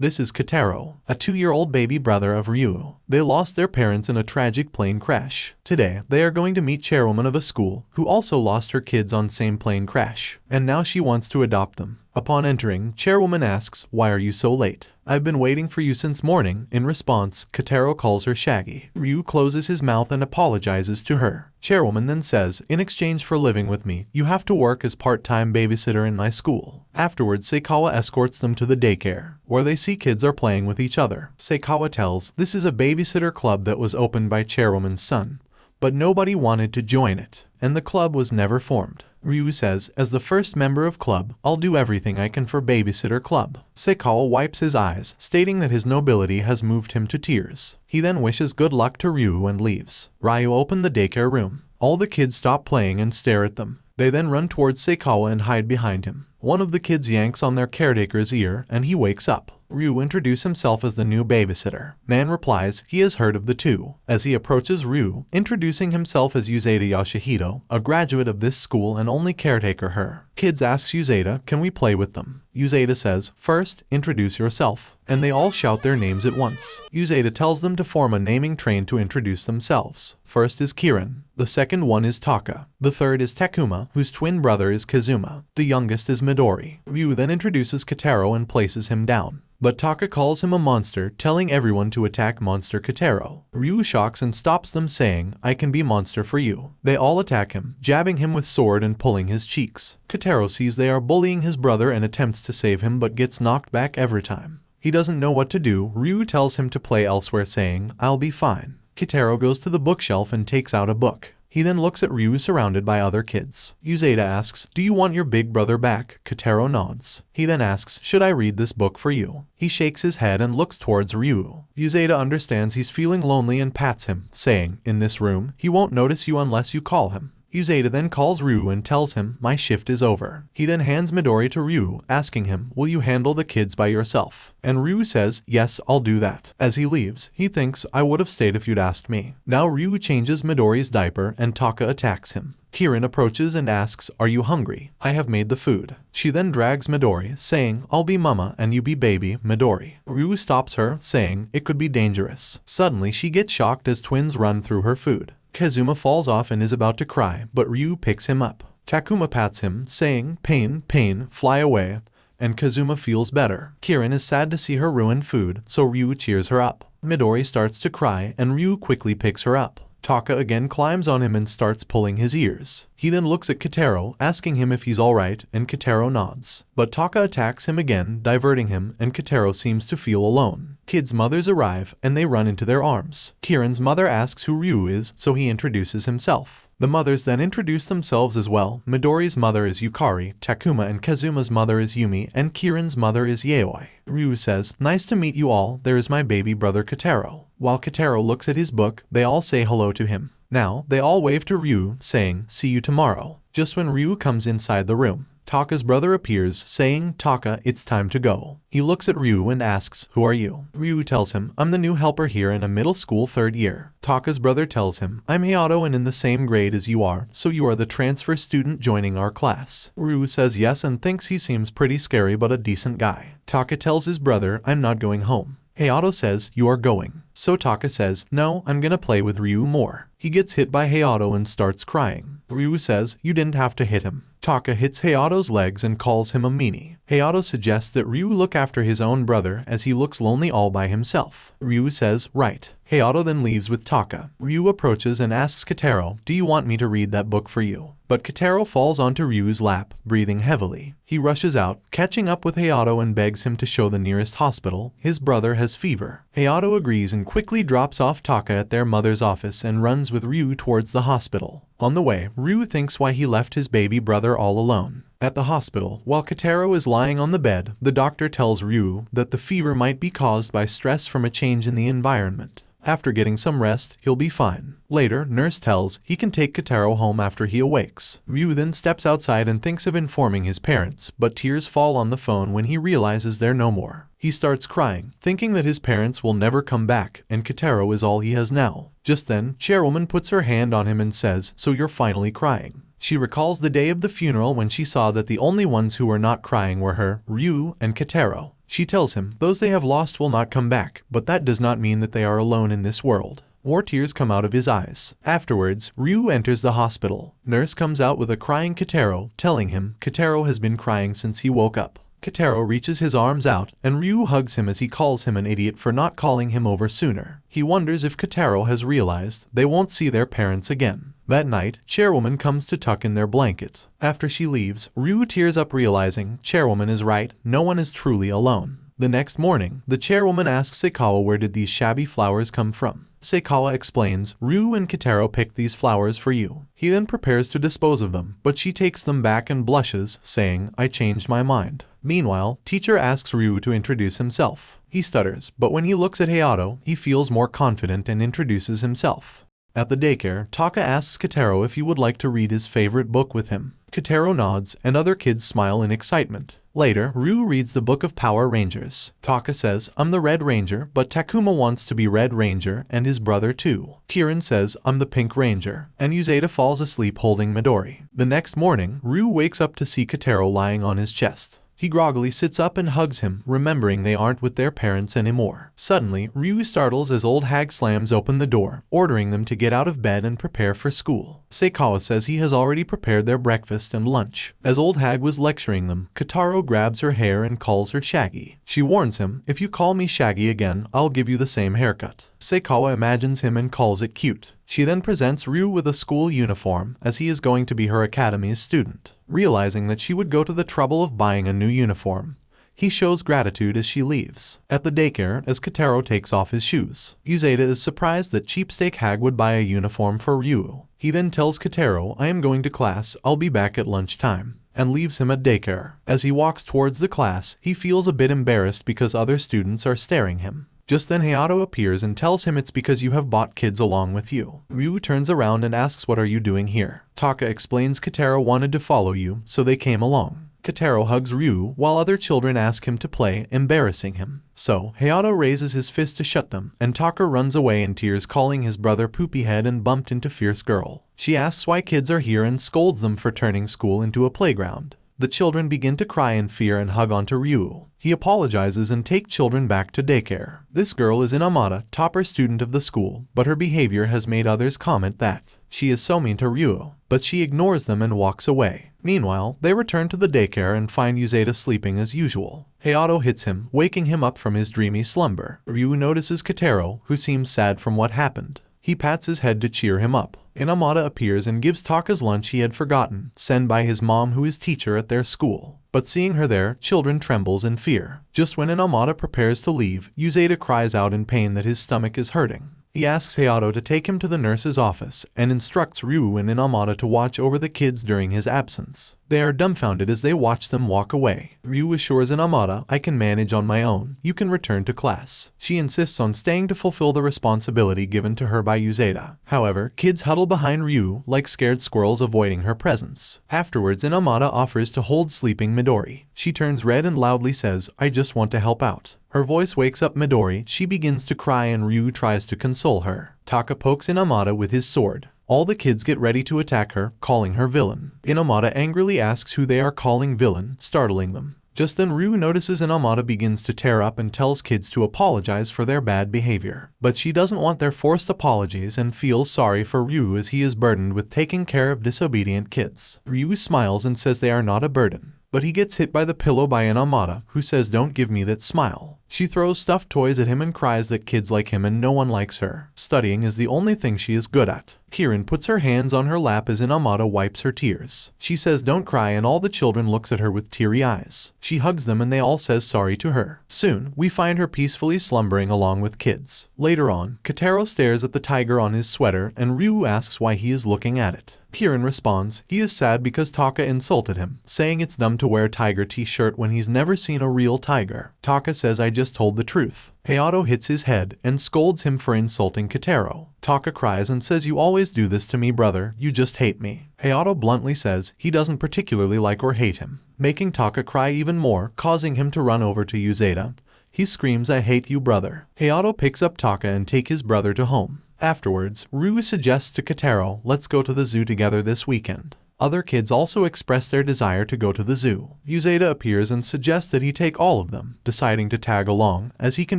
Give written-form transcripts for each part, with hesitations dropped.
This is Kotaro, a 2-year-old baby brother of Ryu. They lost their parents in a tragic plane crash. Today, they are going to meet chairwoman of a school who also lost her kids on same plane crash, and now she wants to adopt them. Upon entering, chairwoman asks, "Why are you so late?" "I've been waiting for you since morning." In response, Kotaro calls her Shaggy. Ryu closes his mouth and apologizes to her. Chairwoman then says, "In exchange for living with me, you have to work as part-time babysitter in my school." Afterwards, Seikawa escorts them to the daycare, where they see kids are playing with each other. Seikawa tells, this is a babysitter club that was opened by chairwoman's son, but nobody wanted to join it, and the club was never formed. Ryu says, as the first member of club, I'll do everything I can for babysitter club. Seikawa wipes his eyes, stating that his nobility has moved him to tears. He then wishes good luck to Ryu and leaves. Ryu opened the daycare room. All the kids stop playing and stare at them. They then run towards Seikawa and hide behind him. One of the kids yanks on their caretaker's ear and he wakes up. Ryu introduces himself as the new babysitter. Man replies he has heard of the two. As he approaches Ryu, introducing himself as Uzeda Yoshihito, a graduate of this school and only caretaker her. Kids asks Uzeda, can we play with them? Uzeda says, first, introduce yourself. And they all shout their names at once. Uzeda tells them to form a naming train to introduce themselves. First is Kirin. The second one is Taka. The third is Takuma, whose twin brother is Kazuma. The youngest is Midori. Ryu then introduces Kotaro and places him down. But Taka calls him a monster, telling everyone to attack Monster Kotaro. Ryu shocks and stops them saying, I can be monster for you. They all attack him, jabbing him with sword and pulling his cheeks. Kotaro sees they are bullying his brother and attempts to save him but gets knocked back every time. He doesn't know what to do. Ryu tells him to play elsewhere saying, I'll be fine. Kotaro goes to the bookshelf and takes out a book. He then looks at Ryu surrounded by other kids. Uzeda asks, do you want your big brother back? Kotaro nods. He then asks, should I read this book for you? He shakes his head and looks towards Ryu. Uzeda understands he's feeling lonely and pats him, saying, in this room, he won't notice you unless you call him. Uzeda then calls Ryu and tells him, my shift is over. He then hands Midori to Ryu, asking him, will you handle the kids by yourself? And Ryu says, yes, I'll do that. As he leaves, he thinks, I would have stayed if you'd asked me. Now Ryu changes Midori's diaper and Taka attacks him. Kirin approaches and asks, are you hungry? I have made the food. She then drags Midori, saying, I'll be mama and you be baby, Midori. Ryu stops her, saying, it could be dangerous. Suddenly she gets shocked as twins run through her food. Kazuma falls off and is about to cry, but Ryu picks him up. Takuma pats him, saying, pain, pain, fly away, and Kazuma feels better. Kirin is sad to see her ruin food, so Ryu cheers her up. Midori starts to cry and Ryu quickly picks her up. Taka again climbs on him and starts pulling his ears. He then looks at Kotaro, asking him if he's alright, and Kotaro nods. But Taka attacks him again, diverting him, and Kotaro seems to feel alone. Kids' mothers arrive, and they run into their arms. Kirin's mother asks who Ryu is, so he introduces himself. The mothers then introduce themselves as well. Midori's mother is Yukari, Takuma and Kazuma's mother is Yumi, and Kirin's mother is Yaoi. Ryu says, nice to meet you all, there is my baby brother Kotaro. While Kotaro looks at his book, they all say hello to him. Now, they all wave to Ryu, saying, see you tomorrow. Just when Ryu comes inside the room, Taka's brother appears, saying, Taka, it's time to go. He looks at Ryu and asks, who are you? Ryu tells him, I'm the new helper here in a middle school 3rd year. Taka's brother tells him, I'm Hayato and in the same grade as you are, so you are the transfer student joining our class. Ryu says yes and thinks he seems pretty scary but a decent guy. Taka tells his brother, I'm not going home. Hayato says, you are going. So Taka says, no, I'm gonna play with Ryu more. He gets hit by Hayato and starts crying. Ryu says, you didn't have to hit him. Taka hits Hayato's legs and calls him a meanie. Hayato suggests that Ryu look after his own brother as he looks lonely all by himself. Ryu says, right. Hayato then leaves with Taka. Ryu approaches and asks Kotaro, do you want me to read that book for you? But Kotaro falls onto Ryu's lap, breathing heavily. He rushes out, catching up with Hayato and begs him to show the nearest hospital. His brother has fever. Hayato agrees and quickly drops off Taka at their mother's office and runs with Ryu towards the hospital. On the way, Ryu thinks why he left his baby brother all alone. At the hospital, while Kotaro is lying on the bed, the doctor tells Ryu that the fever might be caused by stress from a change in the environment. After getting some rest, he'll be fine. Later, nurse tells he can take Kotaro home after he awakes. Ryu then steps outside and thinks of informing his parents, but tears fall on the phone when he realizes they're no more. He starts crying, thinking that his parents will never come back, and Kotaro is all he has now. Just then, chairwoman puts her hand on him and says, so you're finally crying. She recalls the day of the funeral when she saw that the only ones who were not crying were her, Ryu, and Kotaro. She tells him those they have lost will not come back, but that does not mean that they are alone in this world. More tears come out of his eyes. Afterwards, Ryu enters the hospital. Nurse comes out with a crying Kotaro, telling him Kotaro has been crying since he woke up. Kotaro reaches his arms out, and Ryu hugs him as he calls him an idiot for not calling him over sooner. He wonders if Kotaro has realized they won't see their parents again. That night, Chairwoman comes to tuck in their blanket. After she leaves, Ryu tears up realizing Chairwoman is right, no one is truly alone. The next morning, the chairwoman asks Seikawa where did these shabby flowers come from. Seikawa explains, Ryu and Kotaro picked these flowers for you. He then prepares to dispose of them, but she takes them back and blushes, saying, I changed my mind. Meanwhile, teacher asks Ryu to introduce himself. He stutters, but when he looks at Hayato, he feels more confident and introduces himself. At the daycare, Taka asks Kotaro if he would like to read his favorite book with him. Kotaro nods, and other kids smile in excitement. Later, Ryu reads the Book of Power Rangers. Taka says, I'm the Red Ranger, but Takuma wants to be Red Ranger, and his brother too. Kirin says, I'm the Pink Ranger, and Uzeda falls asleep holding Midori. The next morning, Ryu wakes up to see Kotaro lying on his chest. He groggily sits up and hugs him, remembering they aren't with their parents anymore. Suddenly, Ryu startles as Old Hag slams open the door, ordering them to get out of bed and prepare for school. Seikawa says he has already prepared their breakfast and lunch. As Old Hag was lecturing them, Kotaro grabs her hair and calls her Shaggy. She warns him, if you call me Shaggy again, I'll give you the same haircut. Seikawa imagines him and calls it cute. She then presents Ryu with a school uniform, as he is going to be her academy's student. Realizing that she would go to the trouble of buying a new uniform, he shows gratitude as she leaves. At the daycare, as Kotaro takes off his shoes, Uzeda is surprised that Cheapsteak Hag would buy a uniform for Ryu. He then tells Kotaro, I am going to class, I'll be back at lunchtime, and leaves him at daycare. As he walks towards the class, he feels a bit embarrassed because other students are staring him. Just then Hayato appears and tells him it's because you have bought kids along with you. Ryu turns around and asks what are you doing here. Taka explains Kotaro wanted to follow you, so they came along. Kotaro hugs Ryu while other children ask him to play, embarrassing him. So, Hayato raises his fist to shut them, and Taka runs away in tears calling his brother Poopyhead and bumped into Fierce Girl. She asks why kids are here and scolds them for turning school into a playground. The children begin to cry in fear and hug onto Ryu. He apologizes and takes children back to daycare. This girl is Inamata, topper student of the school, but her behavior has made others comment that she is so mean to Ryu, but she ignores them and walks away. Meanwhile, they return to the daycare and find Uzeda sleeping as usual. Hayato hits him, waking him up from his dreamy slumber. Ryu notices Kotaro, who seems sad from what happened. He pats his head to cheer him up. Inamata appears and gives Taka's lunch he had forgotten, sent by his mom who is teacher at their school. But seeing her there, children trembles in fear. Just when Inamata prepares to leave, Uzeda cries out in pain that his stomach is hurting. He asks Hayato to take him to the nurse's office and instructs Ryu and Inamata to watch over the kids during his absence. They are dumbfounded as they watch them walk away. Ryu assures Inamata, I can manage on my own, you can return to class. She insists on staying to fulfill the responsibility given to her by Uzeda. However, kids huddle behind Ryu like scared squirrels avoiding her presence. Afterwards, Inamata offers to hold sleeping Midori. She turns red and loudly says, I just want to help out. Her voice wakes up Midori, she begins to cry and Ryu tries to console her. Taka pokes Inamata with his sword. All the kids get ready to attack her, calling her villain. Inamata angrily asks who they are calling villain, startling them. Just then Ryu notices Inamata begins to tear up and tells kids to apologize for their bad behavior. But she doesn't want their forced apologies and feels sorry for Ryu as he is burdened with taking care of disobedient kids. Ryu smiles and says they are not a burden. But he gets hit by the pillow by Inamata, who says don't give me that smile. She throws stuffed toys at him and cries that kids like him and no one likes her. Studying is the only thing she is good at. Kirin puts her hands on her lap as Inamata wipes her tears. She says don't cry and all the children looks at her with teary eyes. She hugs them and they all says sorry to her. Soon, we find her peacefully slumbering along with kids. Later on, Kotaro stares at the tiger on his sweater and Ryu asks why he is looking at it. Kirin responds, he is sad because Taka insulted him, saying it's dumb to wear tiger t-shirt when he's never seen a real tiger. Taka says I just told the truth. Hayato hits his head and scolds him for insulting Kotaro. Taka cries and says you always do this to me brother, you just hate me. Hayato bluntly says he doesn't particularly like or hate him, making Taka cry even more, causing him to run over to Uzeda. He screams I hate you brother. Hayato picks up Taka and takes his brother to home. Afterwards, Ryu suggests to Kotaro, let's go to the zoo together this weekend. Other kids also express their desire to go to the zoo. Uzeda appears and suggests that he take all of them, deciding to tag along, as he can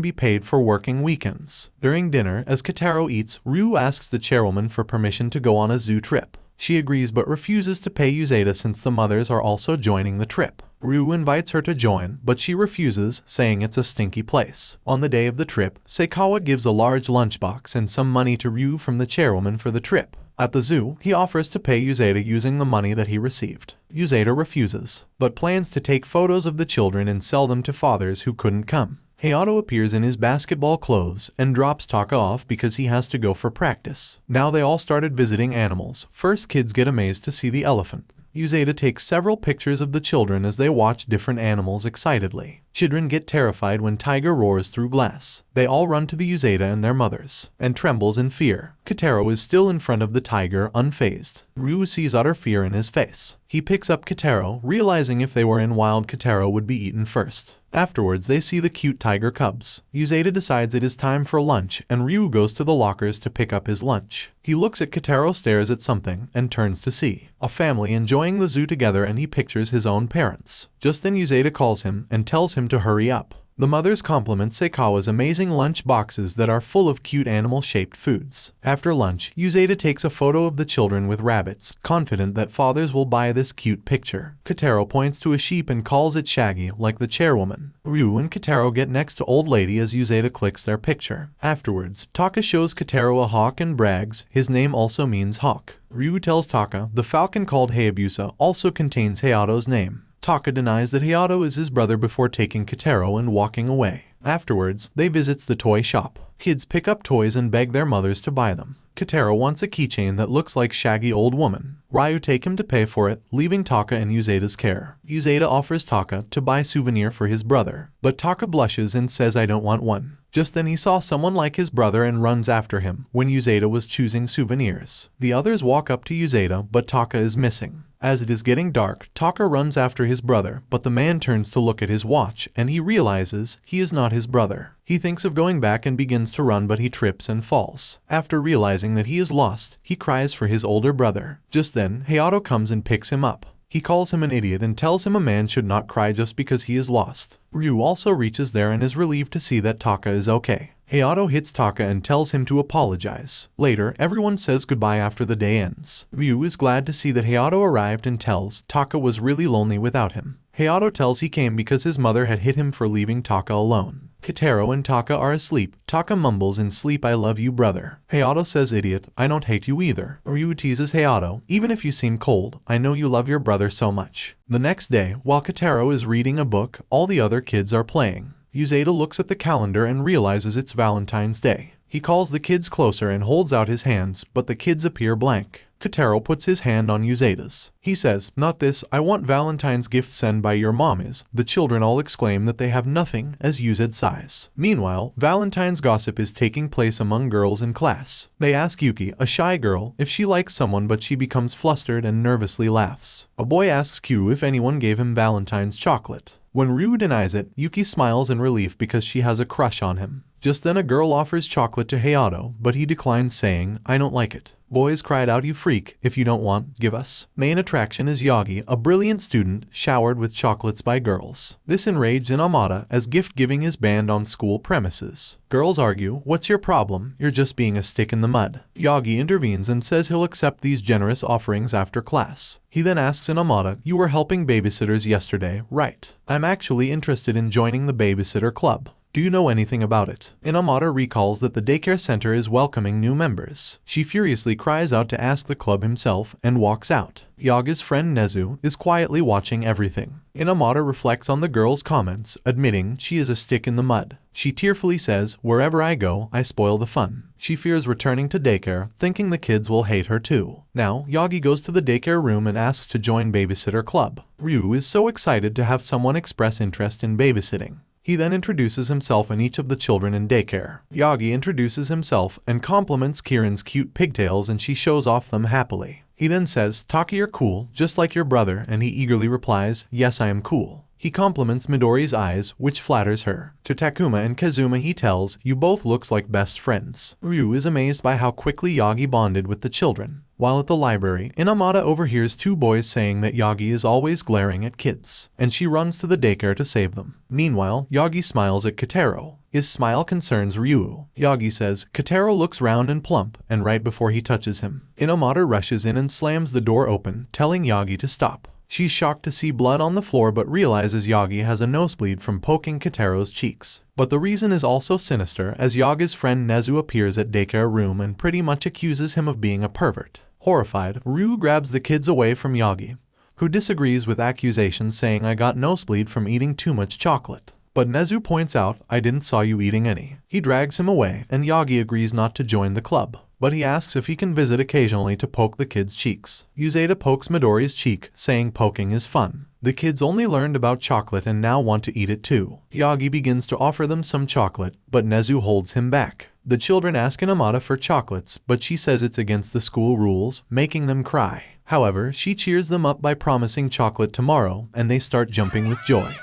be paid for working weekends. During dinner, as Kotaro eats, Ryu asks the chairwoman for permission to go on a zoo trip. She agrees but refuses to pay Uzeda since the mothers are also joining the trip. Ryu invites her to join, but she refuses, saying it's a stinky place. On the day of the trip, Seikawa gives a large lunchbox and some money to Ryu from the chairwoman for the trip. At the zoo, he offers to pay Uzeda using the money that he received. Uzeda refuses, but plans to take photos of the children and sell them to fathers who couldn't come. Hayato appears in his basketball clothes and drops Taka off because he has to go for practice. Now they all started visiting animals. First, kids get amazed to see the elephant. Uzeda takes several pictures of the children as they watch different animals excitedly. Children get terrified when tiger roars through glass. They all run to the Uzeda and their mothers, and trembles in fear. Kotaro is still in front of the tiger, unfazed. Ryu sees utter fear in his face. He picks up Kotaro, realizing if they were in wild, Kotaro would be eaten first. Afterwards, they see the cute tiger cubs. Uzeda decides it is time for lunch, and Ryu goes to the lockers to pick up his lunch. He looks at Kotaro, stares at something, and turns to see a family enjoying the zoo together, and he pictures his own parents. Just then Uzeda calls him and tells him to hurry up. The mothers compliment Seikawa's amazing lunch boxes that are full of cute animal-shaped foods. After lunch, Uzeda takes a photo of the children with rabbits, confident that fathers will buy this cute picture. Kotaro points to a sheep and calls it Shaggy, like the chairwoman. Ryu and Kotaro get next to old lady as Uzeda clicks their picture. Afterwards, Taka shows Kotaro a hawk and brags, his name also means hawk. Ryu tells Taka the falcon called Hayabusa also contains Hayato's name. Taka denies that Hayato is his brother before taking Kotaro and walking away. Afterwards, they visits the toy shop. Kids pick up toys and beg their mothers to buy them. Kotaro wants a keychain that looks like Shaggy old woman. Ryu take him to pay for it, leaving Taka in Uzeda's care. Uzeda offers Taka to buy souvenir for his brother, but Taka blushes and says I don't want one. Just then he saw someone like his brother and runs after him when Uzeda was choosing souvenirs. The others walk up to Uzeda, but Taka is missing. As it is getting dark, Taka runs after his brother, but the man turns to look at his watch and he realizes he is not his brother. He thinks of going back and begins to run, but he trips and falls. After realizing that he is lost, he cries for his older brother. Just then, Hayato comes and picks him up. He calls him an idiot and tells him a man should not cry just because he is lost. Ryu also reaches there and is relieved to see that Taka is okay. Hayato hits Taka and tells him to apologize. Later, everyone says goodbye after the day ends. Ryu is glad to see that Hayato arrived and tells Taka was really lonely without him. Hayato tells he came because his mother had hit him for leaving Taka alone. Kotaro and Taka are asleep. Taka mumbles in sleep, I love you brother. Hayato says idiot, I don't hate you either. Ryu teases Hayato, even if you seem cold, I know you love your brother so much. The next day, while Kotaro is reading a book, all the other kids are playing. Uzeda looks at the calendar and realizes it's Valentine's Day. He calls the kids closer and holds out his hands, but the kids appear blank. Kotaro puts his hand on Uzeda's. He says, not this, I want Valentine's gift sent by your mom is. The children all exclaim that they have nothing as Uzeda sighs. Meanwhile, Valentine's gossip is taking place among girls in class. They ask Yuki, a shy girl, if she likes someone, but she becomes flustered and nervously laughs. A boy asks Q if anyone gave him Valentine's chocolate. When Ryu denies it, Yuki smiles in relief because she has a crush on him. Just then a girl offers chocolate to Hayato, but he declines, saying, I don't like it. Boys cried out, you freak, if you don't want, give us. Main attraction is Yagi, a brilliant student, showered with chocolates by girls. This enraged Inamata as gift-giving is banned on school premises. Girls argue, what's your problem? You're just being a stick in the mud. Yagi intervenes and says he'll accept these generous offerings after class. He then asks Inamata, you were helping babysitters yesterday, right? I'm actually interested in joining the babysitter club. Do you know anything about it? Inamata recalls that the daycare center is welcoming new members. She furiously cries out to ask the club himself and walks out. Yaga's friend Nezu is quietly watching everything. Inamata reflects on the girl's comments, admitting she is a stick in the mud. She tearfully says, wherever I go, I spoil the fun. She fears returning to daycare, thinking the kids will hate her too. Now, Yagi goes to the daycare room and asks to join babysitter club. Ryu is so excited to have someone express interest in babysitting. He then introduces himself and each of the children in daycare. Yagi introduces himself and compliments Kirin's cute pigtails, and she shows off them happily. He then says, Taki, you're cool, just like your brother, and he eagerly replies, yes, I am cool. He compliments Midori's eyes, which flatters her. To Takuma and Kazuma he tells, you both looks like best friends. Ryu is amazed by how quickly Yagi bonded with the children. While at the library, Inamata overhears two boys saying that Yagi is always glaring at kids, and she runs to the daycare to save them. Meanwhile, Yagi smiles at Kotaro. His smile concerns Ryu. Yagi says, Kotaro looks round and plump, and right before he touches him, Inamata rushes in and slams the door open, telling Yagi to stop. She's shocked to see blood on the floor but realizes Yagi has a nosebleed from poking Kotaro's cheeks. But the reason is also sinister as Yagi's friend Nezu appears at daycare room and pretty much accuses him of being a pervert. Horrified, Ryu grabs the kids away from Yagi, who disagrees with accusations saying I got nosebleed from eating too much chocolate. But Nezu points out, I didn't saw you eating any. He drags him away and Yagi agrees not to join the club. But he asks if he can visit occasionally to poke the kids' cheeks. Yuzeda pokes Midori's cheek, saying poking is fun. The kids only learned about chocolate and now want to eat it too. Yagi begins to offer them some chocolate, but Nezu holds him back. The children ask Inamata for chocolates, but she says it's against the school rules, making them cry. However, she cheers them up by promising chocolate tomorrow, and they start jumping with joy.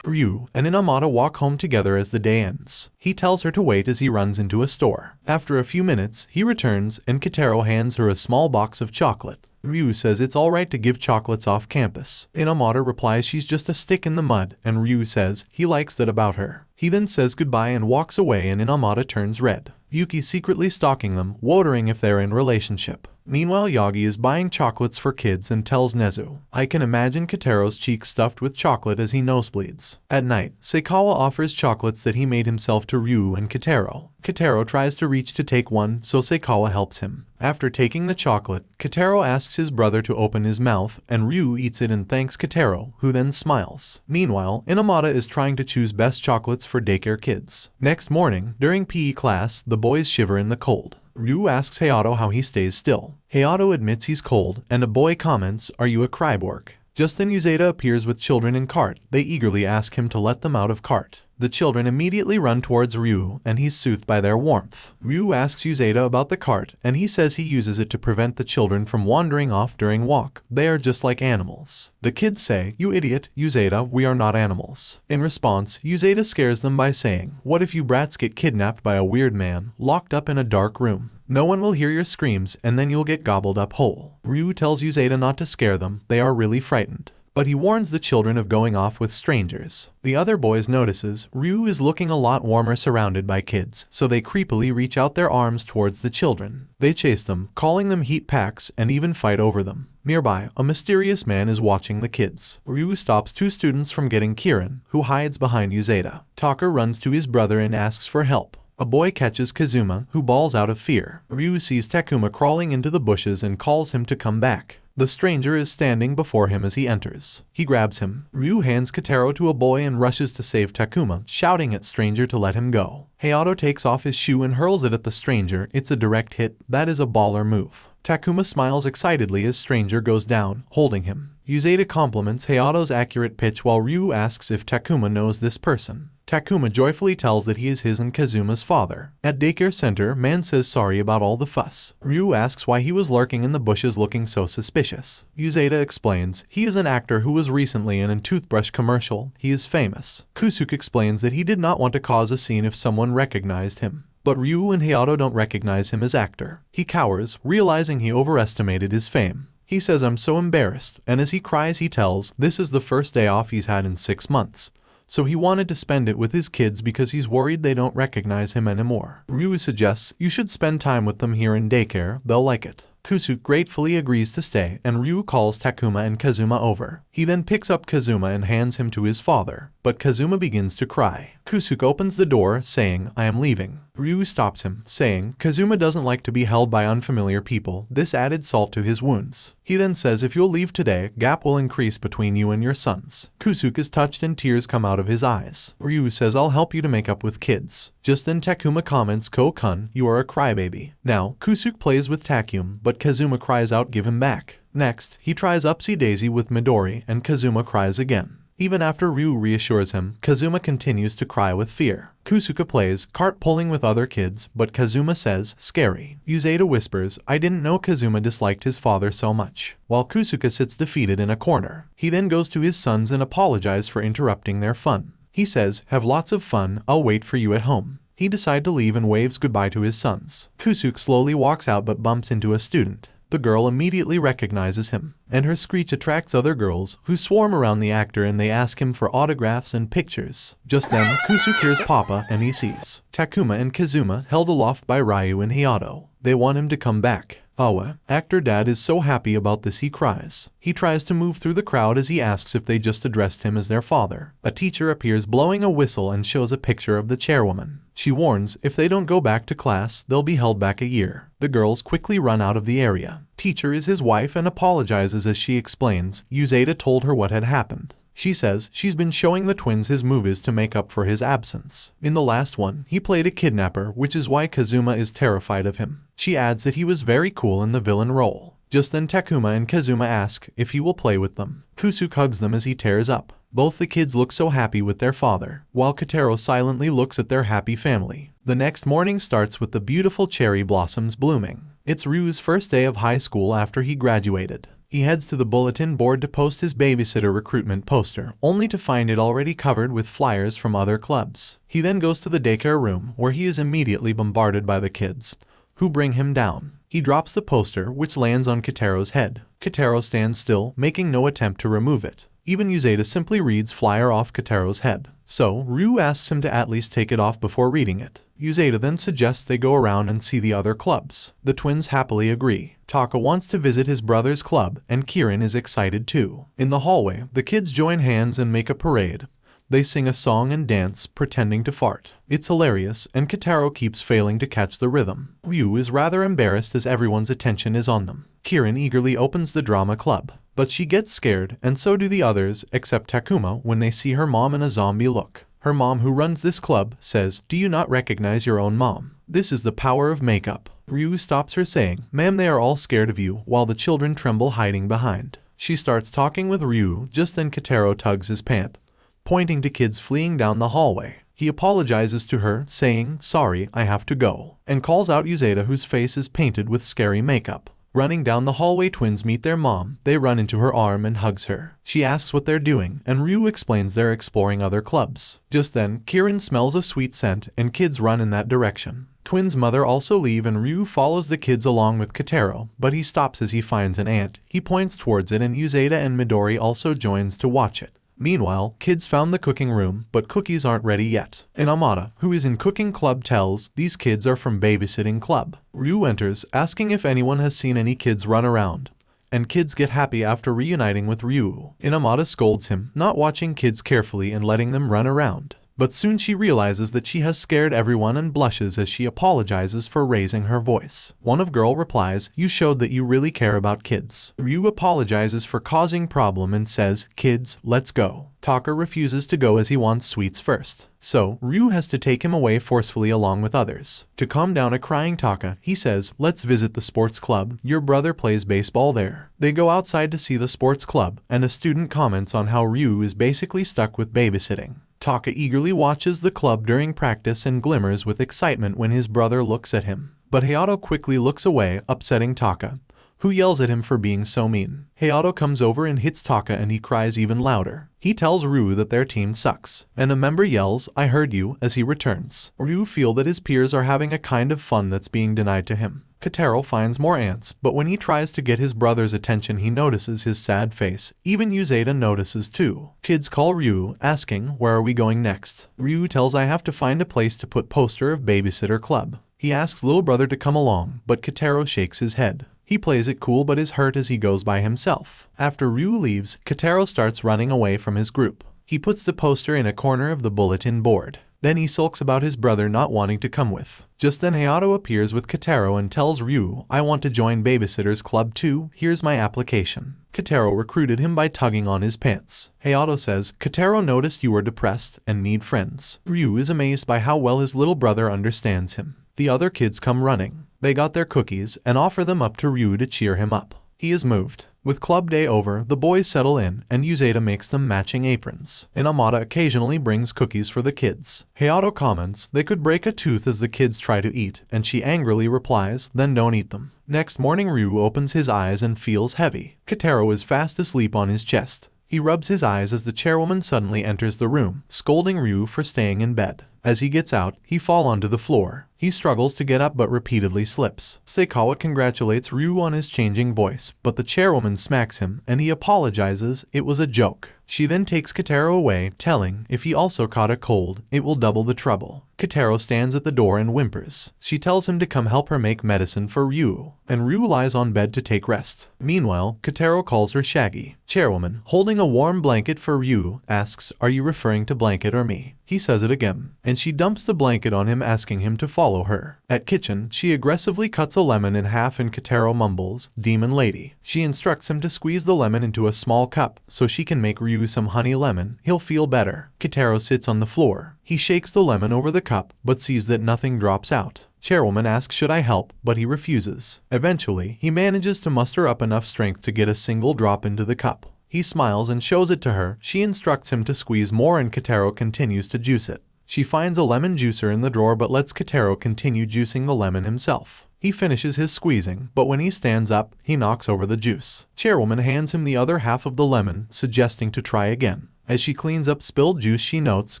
Ryu and Inamata walk home together as the day ends. He tells her to wait as he runs into a store. After a few minutes, he returns and Kotaro hands her a small box of chocolate. Ryu says it's alright to give chocolates off campus. Inamata replies she's just a stick in the mud, and Ryu says he likes that about her. He then says goodbye and walks away and Inamata turns red. Yuki secretly stalking them, wondering if they're in relationship. Meanwhile, Yagi is buying chocolates for kids and tells Nezu, I can imagine Kotaro's cheeks stuffed with chocolate as he nosebleeds. At night, Seikawa offers chocolates that he made himself to Ryu and Kotaro. Kotaro tries to reach to take one, so Seikawa helps him. After taking the chocolate, Kotaro asks his brother to open his mouth, and Ryu eats it and thanks Kotaro, who then smiles. Meanwhile, Inamata is trying to choose best chocolates for daycare kids. Next morning, during PE class, the boys shiver in the cold. Ryu asks Hayato how he stays still. Hayato admits he's cold, and a boy comments, are you a cryborg? Just then Yuzeda appears with children in cart. They eagerly ask him to let them out of cart. The children immediately run towards Ryu, and he's soothed by their warmth. Ryu asks Yuzeda about the cart, and he says he uses it to prevent the children from wandering off during walk. They are just like animals. The kids say, you idiot, Yuzeda, we are not animals. In response, Yuzeda scares them by saying, what if you brats get kidnapped by a weird man, locked up in a dark room? No one will hear your screams, and then you'll get gobbled up whole. Ryu tells Yuzeda not to scare them, they are really frightened. But he warns the children of going off with strangers. The other boys notices Ryu is looking a lot warmer surrounded by kids, so they creepily reach out their arms towards the children. They chase them, calling them heat packs, and even fight over them. Nearby, a mysterious man is watching the kids. Ryu stops two students from getting Kirin, who hides behind Yuzeda. Taka runs to his brother and asks for help. A boy catches Kazuma, who bawls out of fear. Ryu sees Takuma crawling into the bushes and calls him to come back. The stranger is standing before him as he enters. He grabs him. Ryu hands Kotaro to a boy and rushes to save Takuma, shouting at stranger to let him go. Hayato takes off his shoe and hurls it at the stranger. It's a direct hit. That is a baller move. Takuma smiles excitedly as stranger goes down, holding him. Yuzeda compliments Hayato's accurate pitch while Ryu asks if Takuma knows this person. Takuma joyfully tells that he is his and Kazuma's father. At daycare center, man says sorry about all the fuss. Ryu asks why he was lurking in the bushes looking so suspicious. Yuzeda explains he is an actor who was recently in a toothbrush commercial. He is famous. Kusuke explains that he did not want to cause a scene if someone recognized him. But Ryu and Hayato don't recognize him as actor. He cowers, realizing he overestimated his fame. He says I'm so embarrassed, and as he cries he tells this is the first day off he's had in 6 months. So he wanted to spend it with his kids because he's worried they don't recognize him anymore. Ryu suggests you should spend time with them here in daycare, they'll like it. Kusuke gratefully agrees to stay, and Ryu calls Takuma and Kazuma over. He then picks up Kazuma and hands him to his father, but Kazuma begins to cry. Kusuke opens the door, saying, I am leaving. Ryu stops him, saying, Kazuma doesn't like to be held by unfamiliar people. This added salt to his wounds. He then says if you'll leave today, gap will increase between you and your sons. Kusuke is touched and tears come out of his eyes. Ryu says I'll help you to make up with kids. Just then Takuma comments, Ko-kun, you are a crybaby. Now, Kusuke plays with Takuma, but Kazuma cries out give him back. Next, he tries Upsy Daisy with Midori, and Kazuma cries again. Even after Ryu reassures him, Kazuma continues to cry with fear. Kusuke plays cart pulling with other kids, but Kazuma says, scary. Yuzeda whispers, I didn't know Kazuma disliked his father so much. While Kusuke sits defeated in a corner. He then goes to his sons and apologizes for interrupting their fun. He says, have lots of fun, I'll wait for you at home. He decides to leave and waves goodbye to his sons. Kusuke slowly walks out but bumps into a student. The girl immediately recognizes him, and her screech attracts other girls who swarm around the actor and they ask him for autographs and pictures. Just then, Kusuke hears Papa and he sees Takuma and Kazuma held aloft by Ryu and Hayato. They want him to come back. Awa, actor dad, is so happy about this he cries. He tries to move through the crowd as he asks if they just addressed him as their father. A teacher appears blowing a whistle and shows a picture of the chairwoman. She warns if they don't go back to class, they'll be held back a year. The girls quickly run out of the area. Teacher is his wife and apologizes as she explains Uzeda told her what had happened. She says she's been showing the twins his movies to make up for his absence. In the last one, he played a kidnapper, which is why Kazuma is terrified of him. She adds that he was very cool in the villain role. Just then Takuma and Kazuma ask if he will play with them. Kusuke hugs them as he tears up. Both the kids look so happy with their father, while Kotaro silently looks at their happy family. The next morning starts with the beautiful cherry blossoms blooming. It's Ryu's first day of high school after he graduated. He heads to the bulletin board to post his babysitter recruitment poster, only to find it already covered with flyers from other clubs. He then goes to the daycare room, where he is immediately bombarded by the kids, who bring him down. He drops the poster, which lands on Kotaro's head. Kotaro stands still, making no attempt to remove it. Even Uzeda simply reads flyer off Kotaro's head. So, Ryu asks him to at least take it off before reading it. Uzeda then suggests they go around and see the other clubs. The twins happily agree. Taka wants to visit his brother's club, and Kirin is excited too. In the hallway, the kids join hands and make a parade. They sing a song and dance, pretending to fart. It's hilarious, and Kotaro keeps failing to catch the rhythm. Ryu is rather embarrassed as everyone's attention is on them. Kirin eagerly opens the drama club, but she gets scared, and so do the others, except Takuma, when they see her mom in a zombie look. Her mom, who runs this club, says, "Do you not recognize your own mom? This is the power of makeup." Ryu stops her saying, "Ma'am, they are all scared of you," while the children tremble hiding behind. She starts talking with Ryu, just then Kotaro tugs his pant, pointing to kids fleeing down the hallway. He apologizes to her, saying, "Sorry, I have to go," and calls out Uzeda, whose face is painted with scary makeup. Running down the hallway, twins meet their mom. They run into her arm and hugs her. She asks what they're doing, and Ryu explains they're exploring other clubs. Just then, Kirin smells a sweet scent, and kids run in that direction. Twins' mother also leave, and Ryu follows the kids along with Kotaro, but he stops as he finds an ant. He points towards it, and Uzeda and Midori also joins to watch it. Meanwhile, kids found the cooking room, but cookies aren't ready yet. And Amada, who is in cooking club, tells these kids are from babysitting club. Ryu enters, asking if anyone has seen any kids run around, and kids get happy after reuniting with Ryu. And Amada scolds him, not watching kids carefully and letting them run around. But soon she realizes that she has scared everyone and blushes as she apologizes for raising her voice. One of girl replies, "You showed that you really care about kids." Ryu apologizes for causing problem and says, "Kids, let's go." Taka refuses to go as he wants sweets first. So, Ryu has to take him away forcefully along with others. To calm down a crying Taka, he says, "Let's visit the sports club. Your brother plays baseball there." They go outside to see the sports club, and a student comments on how Ryu is basically stuck with babysitting. Taka eagerly watches the club during practice and glimmers with excitement when his brother looks at him. But Hayato quickly looks away, upsetting Taka, who yells at him for being so mean. Hayato comes over and hits Taka, and he cries even louder. He tells Ryu that their team sucks, and a member yells, "I heard you," as he returns. Ryu feels that his peers are having a kind of fun that's being denied to him. Kotaro finds more ants, but when he tries to get his brother's attention, he notices his sad face. Even Uzeda notices too. Kids call Ryu, asking, "Where are we going next?" Ryu tells, "I have to find a place to put poster of babysitter club." He asks little brother to come along, but Kotaro shakes his head. He plays it cool but is hurt as he goes by himself. After Ryu leaves, Kotaro starts running away from his group. He puts the poster in a corner of the bulletin board. Then he sulks about his brother not wanting to come with. Just then Hayato appears with Kotaro and tells Ryu, "I want to join Babysitter's Club too, here's my application." Kotaro recruited him by tugging on his pants. Hayato says, "Kotaro noticed you were depressed and need friends." Ryu is amazed by how well his little brother understands him. The other kids come running. They got their cookies and offer them up to Ryu to cheer him up. He is moved. With club day over, the boys settle in, and Uzeda makes them matching aprons. And Amada occasionally brings cookies for the kids. Hayato comments they could break a tooth as the kids try to eat, and she angrily replies, "Then don't eat them." Next morning, Ryu opens his eyes and feels heavy. Kotaro is fast asleep on his chest. He rubs his eyes as the chairwoman suddenly enters the room, scolding Ryu for staying in bed. As he gets out, he falls onto the floor. He struggles to get up but repeatedly slips. Seikawa congratulates Ryu on his changing voice, but the chairwoman smacks him and he apologizes, it was a joke. She then takes Kotaro away, telling if he also caught a cold, it will double the trouble. Kotaro stands at the door and whimpers. She tells him to come help her make medicine for Ryu, and Ryu lies on bed to take rest. Meanwhile, Kotaro calls her Shaggy. Chairwoman, holding a warm blanket for Ryu, asks, are you referring to blanket or me? He says it again, and she dumps the blanket on him, asking him to follow her. At kitchen, she aggressively cuts a lemon in half and Kotaro mumbles, Demon Lady. She instructs him to squeeze the lemon into a small cup so she can make Ryu some honey lemon, he'll feel better. Kotaro sits on the floor. He shakes the lemon over the cup, but sees that nothing drops out. Chairwoman asks should I help, but he refuses. Eventually, he manages to muster up enough strength to get a single drop into the cup. He smiles and shows it to her. She instructs him to squeeze more and Kotaro continues to juice it. She finds a lemon juicer in the drawer but lets Kotaro continue juicing the lemon himself. He finishes his squeezing, but when he stands up, he knocks over the juice. Chairwoman hands him the other half of the lemon, suggesting to try again. As she cleans up spilled juice, she notes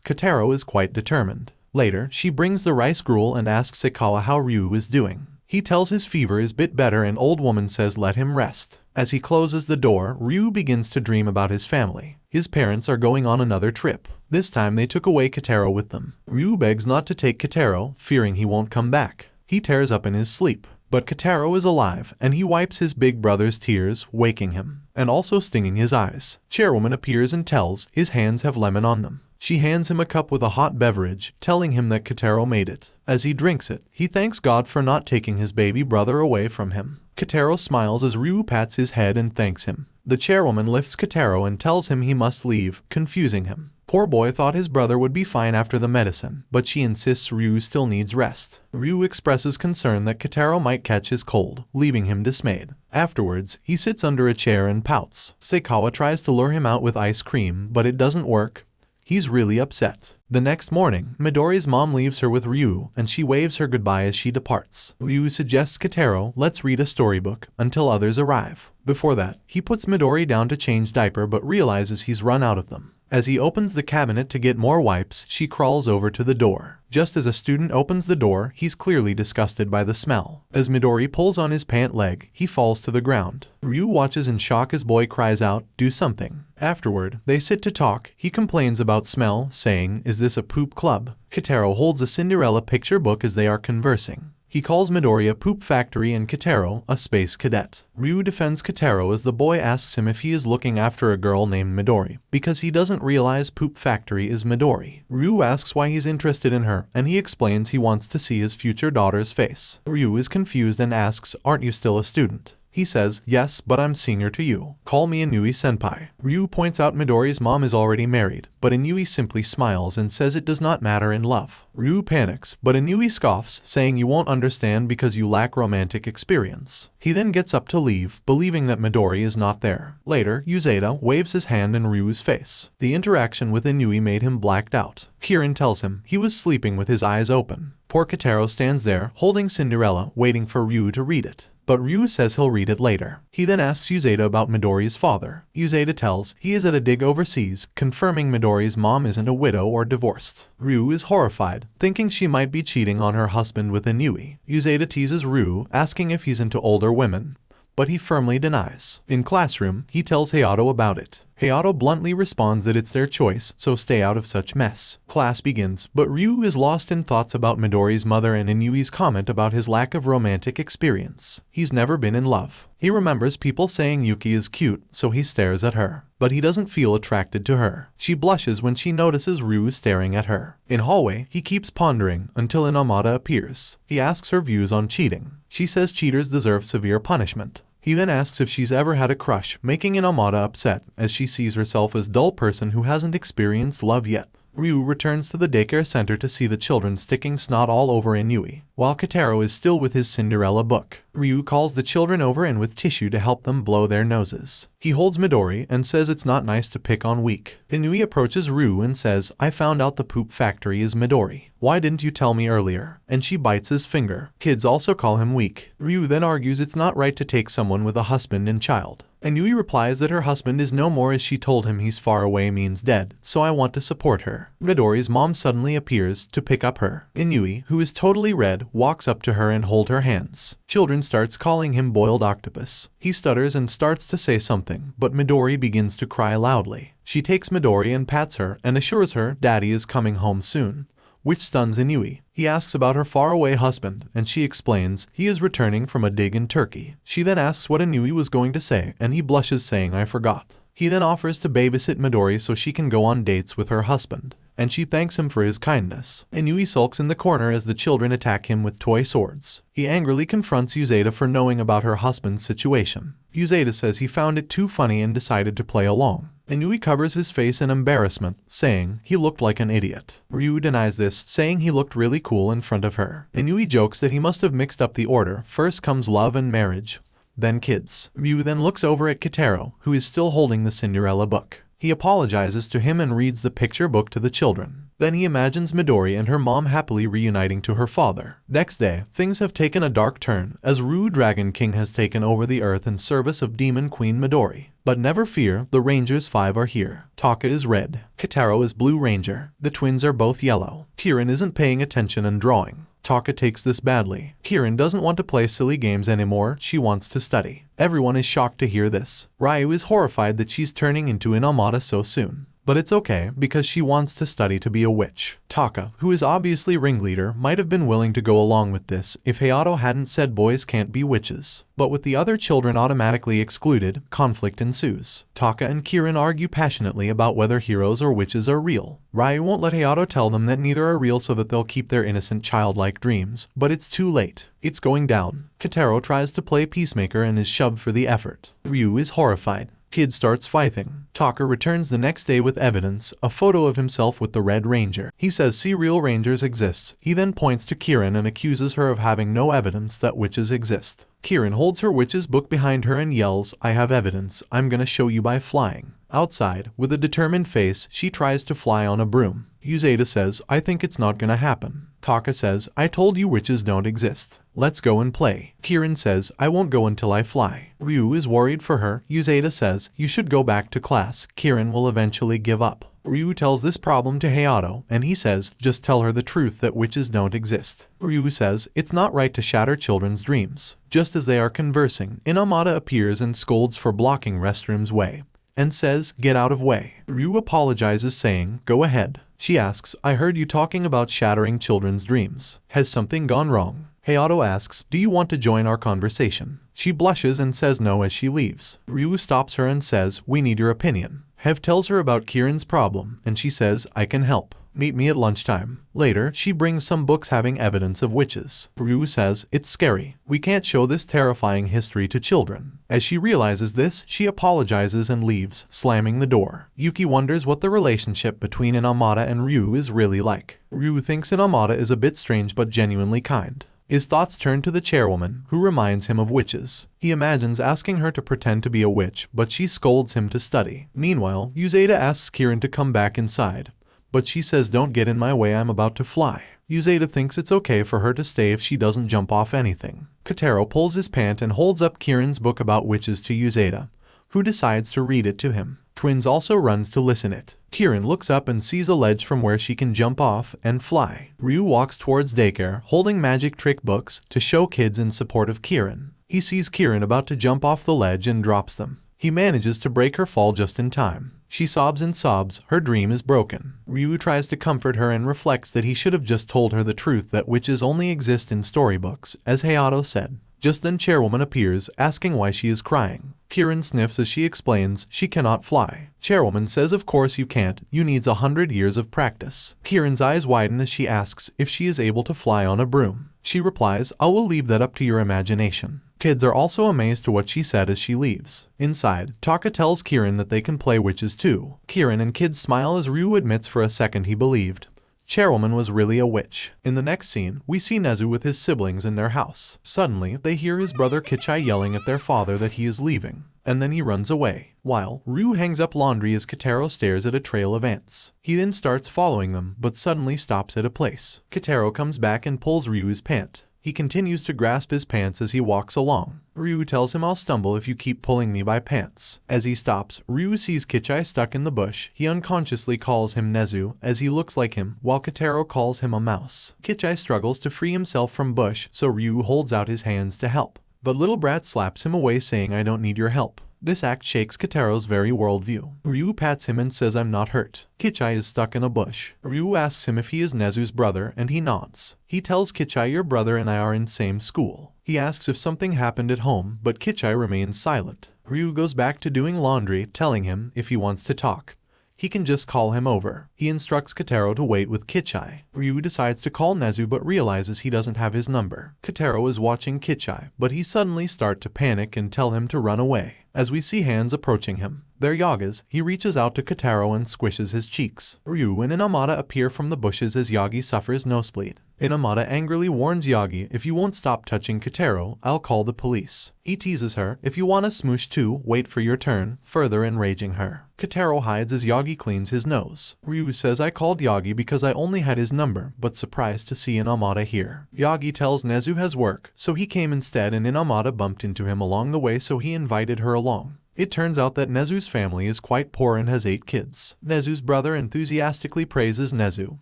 Kotaro is quite determined. Later, she brings the rice gruel and asks Seikawa how Ryu is doing. He tells his fever is bit better and old woman says let him rest. As he closes the door, Ryu begins to dream about his family. His parents are going on another trip. This time they took away Kotaro with them. Ryu begs not to take Kotaro, fearing he won't come back. He tears up in his sleep. But Kotaro is alive, and he wipes his big brother's tears, waking him, and also stinging his eyes. Chairwoman appears and tells his hands have lemon on them. She hands him a cup with a hot beverage, telling him that Kotaro made it. As he drinks it, he thanks God for not taking his baby brother away from him. Kotaro smiles as Ryu pats his head and thanks him. The chairwoman lifts Kotaro and tells him he must leave, confusing him. Poor boy thought his brother would be fine after the medicine, but she insists Ryu still needs rest. Ryu expresses concern that Kotaro might catch his cold, leaving him dismayed. Afterwards, he sits under a chair and pouts. Seikawa tries to lure him out with ice cream, but it doesn't work. He's really upset. The next morning, Midori's mom leaves her with Ryu, and she waves her goodbye as she departs. Ryu suggests Kotaro, let's read a storybook, until others arrive. Before that, he puts Midori down to change diaper but realizes he's run out of them. As he opens the cabinet to get more wipes, she crawls over to the door. Just as a student opens the door, he's clearly disgusted by the smell. As Midori pulls on his pant leg, he falls to the ground. Ryu watches in shock as boy cries out, do something. Afterward, they sit to talk. He complains about smell, saying, is this a poop club? Kotaro holds a Cinderella picture book as they are conversing. He calls Midori a poop factory and Kotaro a space cadet. Ryu defends Kotaro as the boy asks him if he is looking after a girl named Midori, because he doesn't realize poop factory is Midori. Ryu asks why he's interested in her, and he explains he wants to see his future daughter's face. Ryu is confused and asks, aren't you still a student? He says, yes, but I'm senior to you. Call me Inui-senpai. Ryu points out Midori's mom is already married, but Inui simply smiles and says it does not matter in love. Ryu panics, but Inui scoffs, saying you won't understand because you lack romantic experience. He then gets up to leave, believing that Midori is not there. Later, Uzeda waves his hand in Ryu's face. The interaction with Inui made him blacked out. Kirin tells him he was sleeping with his eyes open. Poor Kotaro stands there, holding Cinderella, waiting for Ryu to read it. But Ryu says he'll read it later. He then asks Uzeda about Midori's father. Uzeda tells he is at a dig overseas, confirming Midori's mom isn't a widow or divorced. Ryu is horrified, thinking she might be cheating on her husband with Inui. Uzeda teases Ryu, asking if he's into older women, but he firmly denies. In classroom, he tells Hayato about it. Hayato bluntly responds that it's their choice, so stay out of such mess. Class begins, but Ryu is lost in thoughts about Midori's mother and Inui's comment about his lack of romantic experience. He's never been in love. He remembers people saying Yuki is cute, so he stares at her. But he doesn't feel attracted to her. She blushes when she notices Ryu staring at her. In hallway, he keeps pondering until Inamada appears. He asks her views on cheating. She says cheaters deserve severe punishment. He then asks if she's ever had a crush, making Inamada upset, as she sees herself as a dull person who hasn't experienced love yet. Ryu returns to the daycare center to see the children sticking snot all over Inui, while Kotaro is still with his Cinderella book. Ryu calls the children over and with tissue to help them blow their noses. He holds Midori and says it's not nice to pick on weak. Inui approaches Ryu and says, I found out the poop factory is Midori. Why didn't you tell me earlier? And she bites his finger. Kids also call him weak. Ryu then argues it's not right to take someone with a husband and child. And Yui replies that her husband is no more as she told him he's far away means dead, so I want to support her. Midori's mom suddenly appears to pick up her. Yui, who is totally red, walks up to her and hold her hands. Children starts calling him boiled octopus. He stutters and starts to say something, but Midori begins to cry loudly. She takes Midori and pats her and assures her daddy is coming home soon, which stuns Inui. He asks about her faraway husband, and she explains he is returning from a dig in Turkey. She then asks what Inui was going to say, and he blushes saying I forgot. He then offers to babysit Midori so she can go on dates with her husband, and she thanks him for his kindness. Inui sulks in the corner as the children attack him with toy swords. He angrily confronts Uzeda for knowing about her husband's situation. Uzeda says he found it too funny and decided to play along. Inui covers his face in embarrassment, saying he looked like an idiot. Ryu denies this, saying he looked really cool in front of her. Inui jokes that he must have mixed up the order. First comes love and marriage, then kids. Ryu then looks over at Kitaro, who is still holding the Cinderella book. He apologizes to him and reads the picture book to the children. Then he imagines Midori and her mom happily reuniting to her father. Next day, things have taken a dark turn, as Ryu Dragon King has taken over the earth in service of Demon Queen Midori. But never fear, the Rangers 5 are here. Taka is red. Kitaro is Blue Ranger. The twins are both yellow. Kirin isn't paying attention and drawing. Taka takes this badly. Kirin doesn't want to play silly games anymore, she wants to study. Everyone is shocked to hear this. Ryu is horrified that she's turning into Inamata so soon. But it's okay, because she wants to study to be a witch. Taka, who is obviously ringleader, might have been willing to go along with this if Hayato hadn't said boys can't be witches. But with the other children automatically excluded, conflict ensues. Taka and Kirin argue passionately about whether heroes or witches are real. Ryu won't let Hayato tell them that neither are real so that they'll keep their innocent childlike dreams, but it's too late. It's going down. Kitaro tries to play peacemaker and is shoved for the effort. Ryu is horrified. Kid starts fighting. Taka returns the next day with evidence, a photo of himself with the Red Ranger. He says see real rangers exist. He then points to Kirin and accuses her of having no evidence that witches exist. Kirin holds her witch's book behind her and yells, I have evidence, I'm gonna show you by flying. Outside, with a determined face, she tries to fly on a broom. Uzeda says, I think it's not gonna happen. Taka says, I told you witches don't exist. Let's go and play. Kirin says, I won't go until I fly. Ryu is worried for her. Uzeda says, you should go back to class. Kirin will eventually give up. Ryu tells this problem to Hayato, and he says, just tell her the truth that witches don't exist. Ryu says, it's not right to shatter children's dreams. Just as they are conversing, Inamata appears and scolds for blocking Restroom's way, and says, get out of way. Ryu apologizes saying, go ahead. She asks, I heard you talking about shattering children's dreams. Has something gone wrong? Hayato asks, do you want to join our conversation? She blushes and says no as she leaves. Ryu stops her and says, we need your opinion. Hev tells her about Kirin's problem, and she says, I can help. Meet me at lunchtime. Later, she brings some books having evidence of witches. Ryu says, it's scary. We can't show this terrifying history to children. As she realizes this, she apologizes and leaves, slamming the door. Yuki wonders what the relationship between Inamata and Ryu is really like. Ryu thinks Inamata is a bit strange but genuinely kind. His thoughts turn to the chairwoman, who reminds him of witches. He imagines asking her to pretend to be a witch, but she scolds him to study. Meanwhile, Uzeda asks Kirin to come back inside, but she says don't get in my way, I'm about to fly. Uzeda thinks it's okay for her to stay if she doesn't jump off anything. Kitaro pulls his pant and holds up Kirin's book about witches to Uzeda, who decides to read it to him. Twins also runs to listen it. Kirin looks up and sees a ledge from where she can jump off and fly. Ryu walks towards daycare, holding magic trick books to show kids in support of Kirin. He sees Kirin about to jump off the ledge and drops them. He manages to break her fall just in time. She sobs and sobs, her dream is broken. Ryu tries to comfort her and reflects that he should have just told her the truth that witches only exist in storybooks, as Hayato said. Just then Chairwoman appears, asking why she is crying. Kirin sniffs as she explains she cannot fly. Chairwoman says of course you can't, you needs 100 years of practice. Kirin's eyes widen as she asks if she is able to fly on a broom. She replies, I will leave that up to your imagination. Kids are also amazed to what she said as she leaves. Inside, Taka tells Kirin that they can play witches too. Kirin and kids smile as Ryu admits for a second he believed Chairwoman was really a witch. In the next scene, we see Nezu with his siblings in their house. Suddenly, they hear his brother Kichai yelling at their father that he is leaving. and then he runs away, while Ryu hangs up laundry as Kotaro stares at a trail of ants. He then starts following them but suddenly stops at a place. Kotaro comes back and pulls Ryu's pant. He continues to grasp his pants as he walks along. Ryu tells him, "I'll stumble if you keep pulling me by pants." As he stops, Ryu sees Kichai stuck in the bush. He unconsciously calls him Nezu as he looks like him, while Kotaro calls him a mouse. Kichai struggles to free himself from bush, so Ryu holds out his hands to help. But little brat slaps him away saying, "I don't need your help." This act shakes Kotaro's very worldview. Ryu pats him and says, "I'm not hurt." Kichai is stuck in a bush. Ryu asks him if he is Nezu's brother and he nods. He tells Kichai, "Your brother and I are in same school." He asks if something happened at home, but Kichai remains silent. Ryu goes back to doing laundry, telling him if he wants to talk, he can just call him over. He instructs Kotaro to wait with Kichai. Ryu decides to call Nezu but realizes he doesn't have his number. Kotaro is watching Kichai, but he suddenly starts to panic and tell him to run away. As we see hands approaching him, they're Yaga's. He reaches out to Kotaro and squishes his cheeks. Ryu and Inamata appear from the bushes as Yagi suffers nosebleed. Inamata angrily warns Yagi, "If you won't stop touching Kotaro, I'll call the police." He teases her, "If you want a smoosh too, wait for your turn," further enraging her. Kotaro hides as Yagi cleans his nose. Ryu says, "I called Yagi because I only had his number," but surprised to see Inamata here. Yagi tells Nezu has work, so he came instead, and Inamata bumped into him along the way, so he invited her along. It turns out that Nezu's family is quite poor and has 8 kids. Nezu's brother enthusiastically praises Nezu,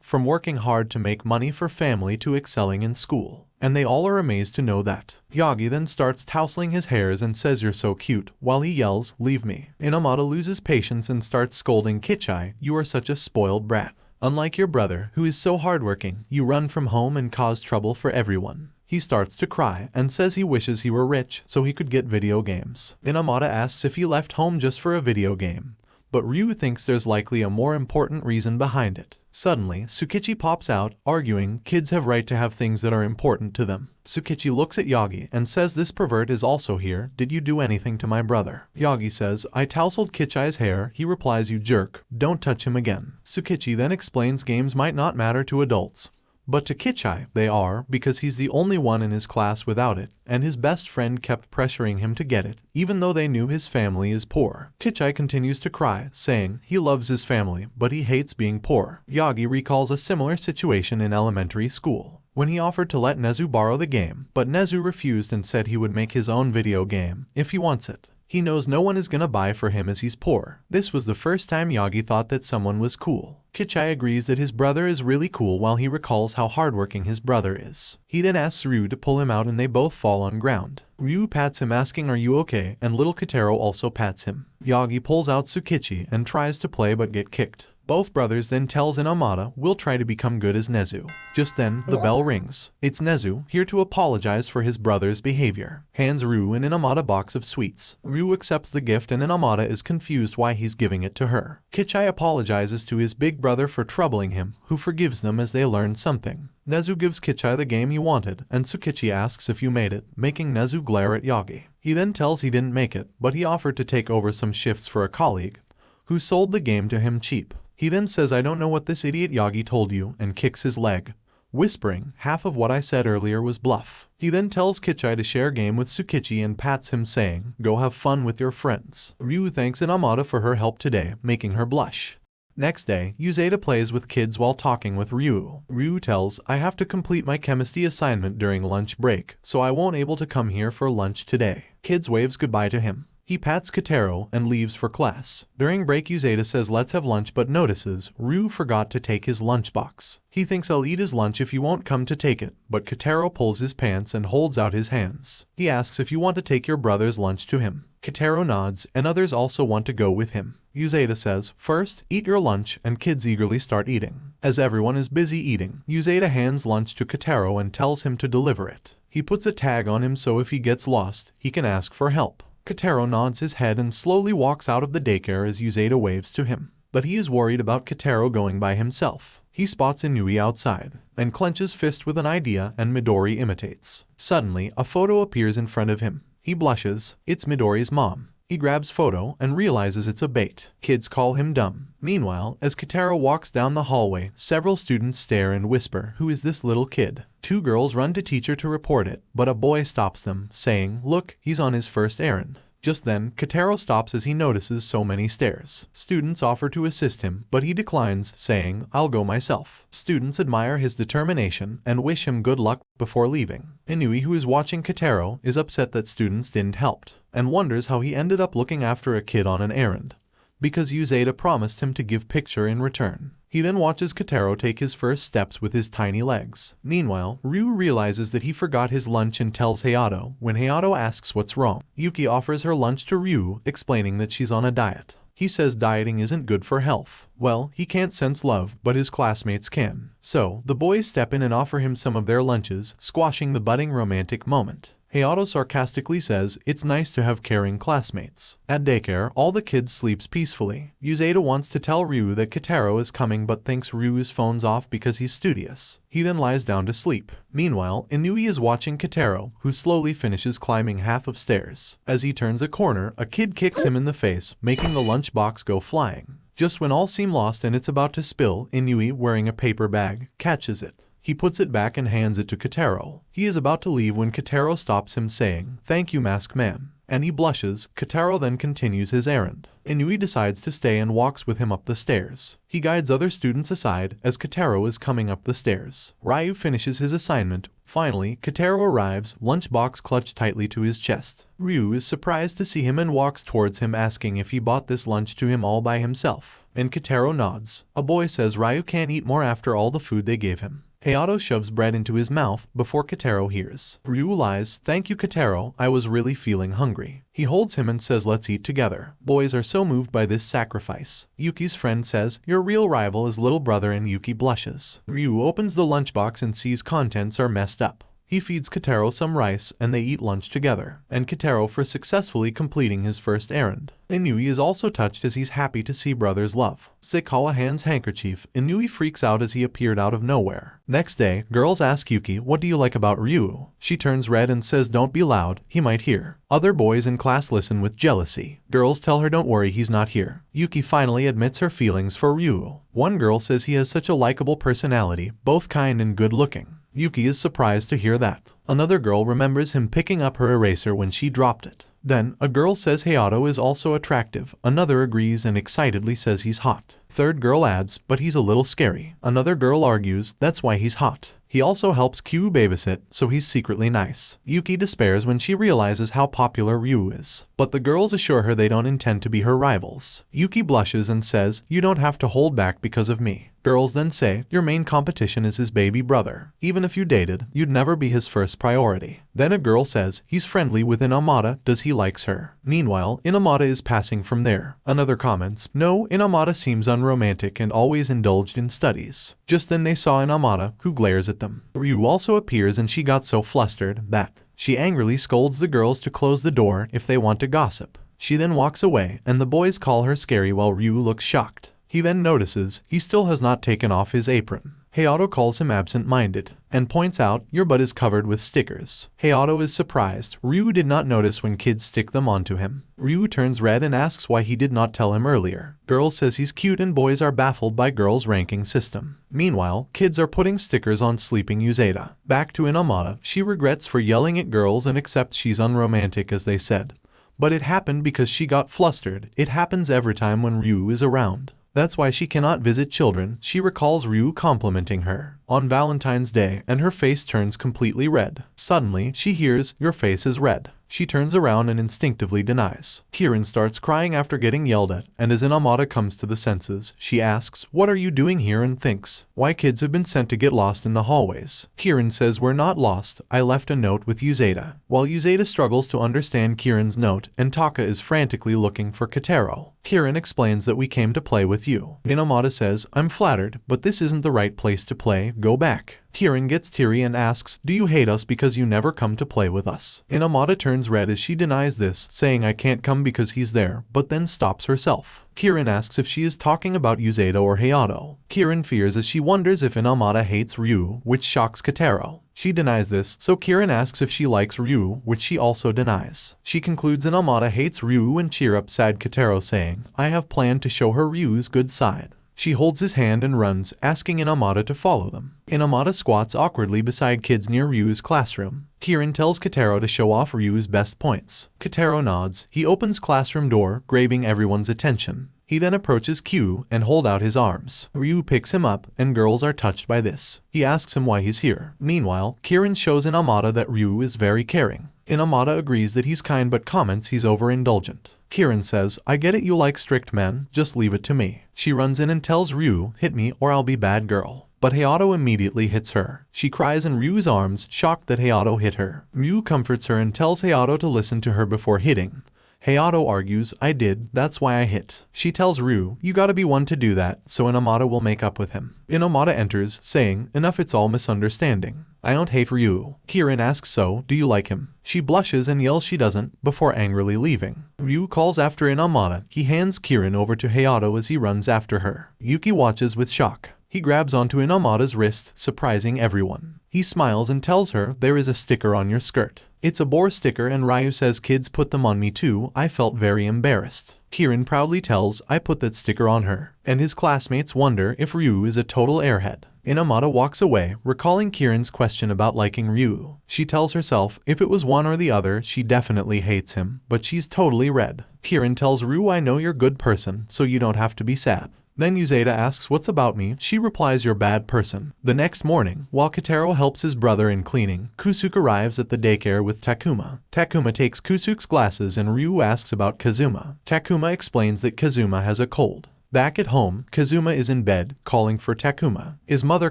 from working hard to make money for family to excelling in school, and they all are amazed to know that. Yagi then starts tousling his hairs and says, "You're so cute," while he yells, "Leave me." Inamata loses patience and starts scolding Kichai, "You are such a spoiled brat. Unlike your brother, who is so hardworking, you run from home and cause trouble for everyone." He starts to cry and says he wishes he were rich so he could get video games. Inamata asks if he left home just for a video game, but Ryu thinks there's likely a more important reason behind it. Suddenly, Tsukichi pops out, arguing kids have right to have things that are important to them. Tsukichi looks at Yagi and says, "This pervert is also here. Did you do anything to my brother?" Yagi says, "I tousled Kichai's hair." He replies, "You jerk. Don't touch him again." Tsukichi then explains games might not matter to adults, but to Kichai, they are, because he's the only one in his class without it, and his best friend kept pressuring him to get it, even though they knew his family is poor. Kichai continues to cry, saying he loves his family, but he hates being poor. Yagi recalls a similar situation in elementary school, when he offered to let Nezu borrow the game, but Nezu refused and said he would make his own video game, if he wants it. He knows no one is gonna buy for him as he's poor. This was the first time Yagi thought that someone was cool. Kichai agrees that his brother is really cool while he recalls how hardworking his brother is. He then asks Ryu to pull him out and they both fall on ground. Ryu pats him asking, "Are you okay?" and little Kotaro also pats him. Yagi pulls out Tsukichi and tries to play but get kicked. Both brothers then tells Inamata, "We'll try to become good as Nezu." Just then, the bell rings. It's Nezu, here to apologize for his brother's behavior. Hands Ryu and Inamata a box of sweets. Ryu accepts the gift and Inamata is confused why he's giving it to her. Kichai apologizes to his big brother for troubling him, who forgives them as they learn something. Nezu gives Kichai the game he wanted, and Tsukichi asks if you made it, making Nezu glare at Yagi. He then tells he didn't make it, but he offered to take over some shifts for a colleague, who sold the game to him cheap. He then says, "I don't know what this idiot Yagi told you," and kicks his leg, whispering, "Half of what I said earlier was bluff." He then tells Kichai to share game with Tsukichi and pats him saying, "Go have fun with your friends." Ryu thanks Inamata for her help today, making her blush. Next day, Uzeda plays with kids while talking with Ryu. Ryu tells, "I have to complete my chemistry assignment during lunch break, so I won't able to come here for lunch today." Kids waves goodbye to him. He pats Kotaro and leaves for class. During break, Uzeda says let's have lunch but notices Ryu forgot to take his lunchbox. He thinks I'll eat his lunch if you won't come to take it, but Kotaro pulls his pants and holds out his hands. He asks if you want to take your brother's lunch to him. Kotaro nods and others also want to go with him. Uzeda says, "First, eat your lunch," and kids eagerly start eating. As everyone is busy eating, Uzeda hands lunch to Kotaro and tells him to deliver it. He puts a tag on him so if he gets lost, he can ask for help. Kotaro nods his head and slowly walks out of the daycare as Uzeda waves to him. But he is worried about Kotaro going by himself. He spots Inui outside, and clenches fist with an idea and Midori imitates. Suddenly, a photo appears in front of him. He blushes. It's Midori's mom. He grabs photo and realizes it's a bait. Kids call him dumb. Meanwhile, as Kotaro walks down the hallway, several students stare and whisper, "Who is this little kid?" 2 girls run to teacher to report it, but a boy stops them, saying, "Look, he's on his first errand." Just then, Kotaro stops as he notices so many stairs. Students offer to assist him, but he declines, saying, "I'll go myself." Students admire his determination and wish him good luck before leaving. Inui, who is watching Kotaro, is upset that students didn't help, and wonders how he ended up looking after a kid on an errand, because Uzeda promised him to give picture in return. He then watches Kotaro take his first steps with his tiny legs. Meanwhile, Ryu realizes that he forgot his lunch and tells Hayato. When Hayato asks what's wrong, Yuki offers her lunch to Ryu, explaining that she's on a diet. He says dieting isn't good for health. Well, he can't sense love, but his classmates can. So, the boys step in and offer him some of their lunches, squashing the budding romantic moment. Hayato sarcastically says, "It's nice to have caring classmates." At daycare, all the kids sleeps peacefully. Uzeda wants to tell Ryu that Kotaro is coming but thinks Ryu's phone's off because he's studious. He then lies down to sleep. Meanwhile, Inui is watching Kotaro, who slowly finishes climbing half of stairs. As he turns a corner, a kid kicks him in the face, making the lunchbox go flying. Just when all seem lost and it's about to spill, Inui, wearing a paper bag, catches it. He puts it back and hands it to Kotaro. He is about to leave when Kotaro stops him, saying, "Thank you, Mask Man." And he blushes. Kotaro then continues his errand. Inui decides to stay and walks with him up the stairs. He guides other students aside as Kotaro is coming up the stairs. Ryu finishes his assignment. Finally, Kotaro arrives, lunchbox clutched tightly to his chest. Ryu is surprised to see him and walks towards him, asking if he bought this lunch to him all by himself. And Kotaro nods. A boy says Ryu can't eat more after all the food they gave him. Hayato shoves bread into his mouth before Kotaro hears. Ryu lies, "Thank you, Kotaro, I was really feeling hungry." He holds him and says, "Let's eat together." Boys are so moved by this sacrifice. Yuki's friend says, "Your real rival is little brother," and Yuki blushes. Ryu opens the lunchbox and sees contents are messed up. He feeds Kotaro some rice and they eat lunch together, and Kotaro for successfully completing his first errand. Inui is also touched as he's happy to see brothers' love. Sakawa hands handkerchief. Inui freaks out as he appeared out of nowhere. Next day, girls ask Yuki, "What do you like about Ryu?" She turns red and says, "Don't be loud, he might hear." Other boys in class listen with jealousy. Girls tell her, "Don't worry, he's not here." Yuki finally admits her feelings for Ryu. One girl says he has such a likable personality, both kind and good looking. Yuki is surprised to hear that. Another girl remembers him picking up her eraser when she dropped it. Then, a girl says Hayato is also attractive. Another agrees and excitedly says he's hot. Third girl adds, "But he's a little scary." Another girl argues, "That's why he's hot. He also helps Q babysit, so he's secretly nice." Yuki despairs when she realizes how popular Ryu is. But the girls assure her they don't intend to be her rivals. Yuki blushes and says, "You don't have to hold back because of me." Girls then say, "Your main competition is his baby brother. Even if you dated, you'd never be his first priority." Then a girl says, "He's friendly with Inamata, does he likes her?" Meanwhile, Inamata is passing from there. Another comments, "No, Inamata seems unromantic and always indulged in studies." Just then they saw Inamata, who glares at them. Ryu also appears and she got so flustered that she angrily scolds the girls to close the door if they want to gossip. She then walks away and the boys call her scary while Ryu looks shocked. He then notices he still has not taken off his apron. Hayato calls him absent-minded and points out, "Your butt is covered with stickers." Hayato is surprised. Ryu did not notice when kids stick them onto him. Ryu turns red and asks why he did not tell him earlier. Girls says he's cute and boys are baffled by girls' ranking system. Meanwhile, kids are putting stickers on sleeping Uzeda. Back to Inamata, she regrets for yelling at girls and accepts she's unromantic as they said. But it happened because she got flustered. It happens every time when Ryu is around. That's why she cannot visit children. She recalls Ryu complimenting her on Valentine's Day and her face turns completely red. Suddenly, she hears, "Your face is red." She turns around and instinctively denies. Kirin starts crying after getting yelled at, and as Inamata comes to the senses, she asks, "What are you doing here?" and thinks, why kids have been sent to get lost in the hallways. Kirin says, "We're not lost, I left a note with Uzeda." While Uzeda struggles to understand Kirin's note, and Taka is frantically looking for Kotaro. Kirin explains that we came to play with you. Inamata says, "I'm flattered, but this isn't the right place to play, go back." Kirin gets teary and asks, "Do you hate us because you never come to play with us?" Inamata turns red as she denies this, saying I can't come because he's there, but then stops herself. Kirin asks if she is talking about Uzeda or Hayato. Kirin fears as she wonders if Inamata hates Ryu, which shocks Kotaro. She denies this, so Kirin asks if she likes Ryu, which she also denies. She concludes Inamata hates Ryu and cheer up sad Kotaro saying, "I have planned to show her Ryu's good side." She holds his hand and runs, asking Inamada to follow them. Inamada squats awkwardly beside kids near Ryu's classroom. Kirin tells Kotaro to show off Ryu's best points. Kotaro nods. He opens classroom door, grabbing everyone's attention. He then approaches Q and holds out his arms. Ryu picks him up, and girls are touched by this. He asks him why he's here. Meanwhile, Kirin shows Inamada that Ryu is very caring. Inamada agrees that he's kind but comments he's overindulgent. Kirin says, I get it, you like strict men, just leave it to me. She runs in and tells Ryu, hit me or I'll be bad girl. But Hayato immediately hits her. She cries in Ryu's arms, shocked that Hayato hit her. Ryu comforts her and tells Hayato to listen to her before hitting. Hayato argues, I did, that's why I hit. She tells Ryu, you gotta be one to do that, so Inamada will make up with him. Inamada enters, saying, enough, it's all misunderstanding. I don't hate Ryu. Kirin asks, so, do you like him? She blushes and yells she doesn't, before angrily leaving. Ryu calls after Inamada. He hands Kirin over to Hayato as he runs after her. Yuki watches with shock. He grabs onto Inamada's wrist, surprising everyone. He smiles and tells her, there is a sticker on your skirt. It's a boar sticker and Ryu says kids put them on me too. I felt very embarrassed. Kirin proudly tells, I put that sticker on her. And his classmates wonder if Ryu is a total airhead. Inamada walks away, recalling Kirin's question about liking Ryu. She tells herself, if it was one or the other, she definitely hates him, but she's totally red. Kirin tells Ryu, I know you're a good person, so you don't have to be sad. Then Uzeda asks what's about me. She replies, you're a bad person. The next morning, while Kotaro helps his brother in cleaning, Kusuke arrives at the daycare with Takuma. Takuma takes Kusuke's glasses and Ryu asks about Kazuma. Takuma explains that Kazuma has a cold. Back at home, Kazuma is in bed, calling for Takuma. His mother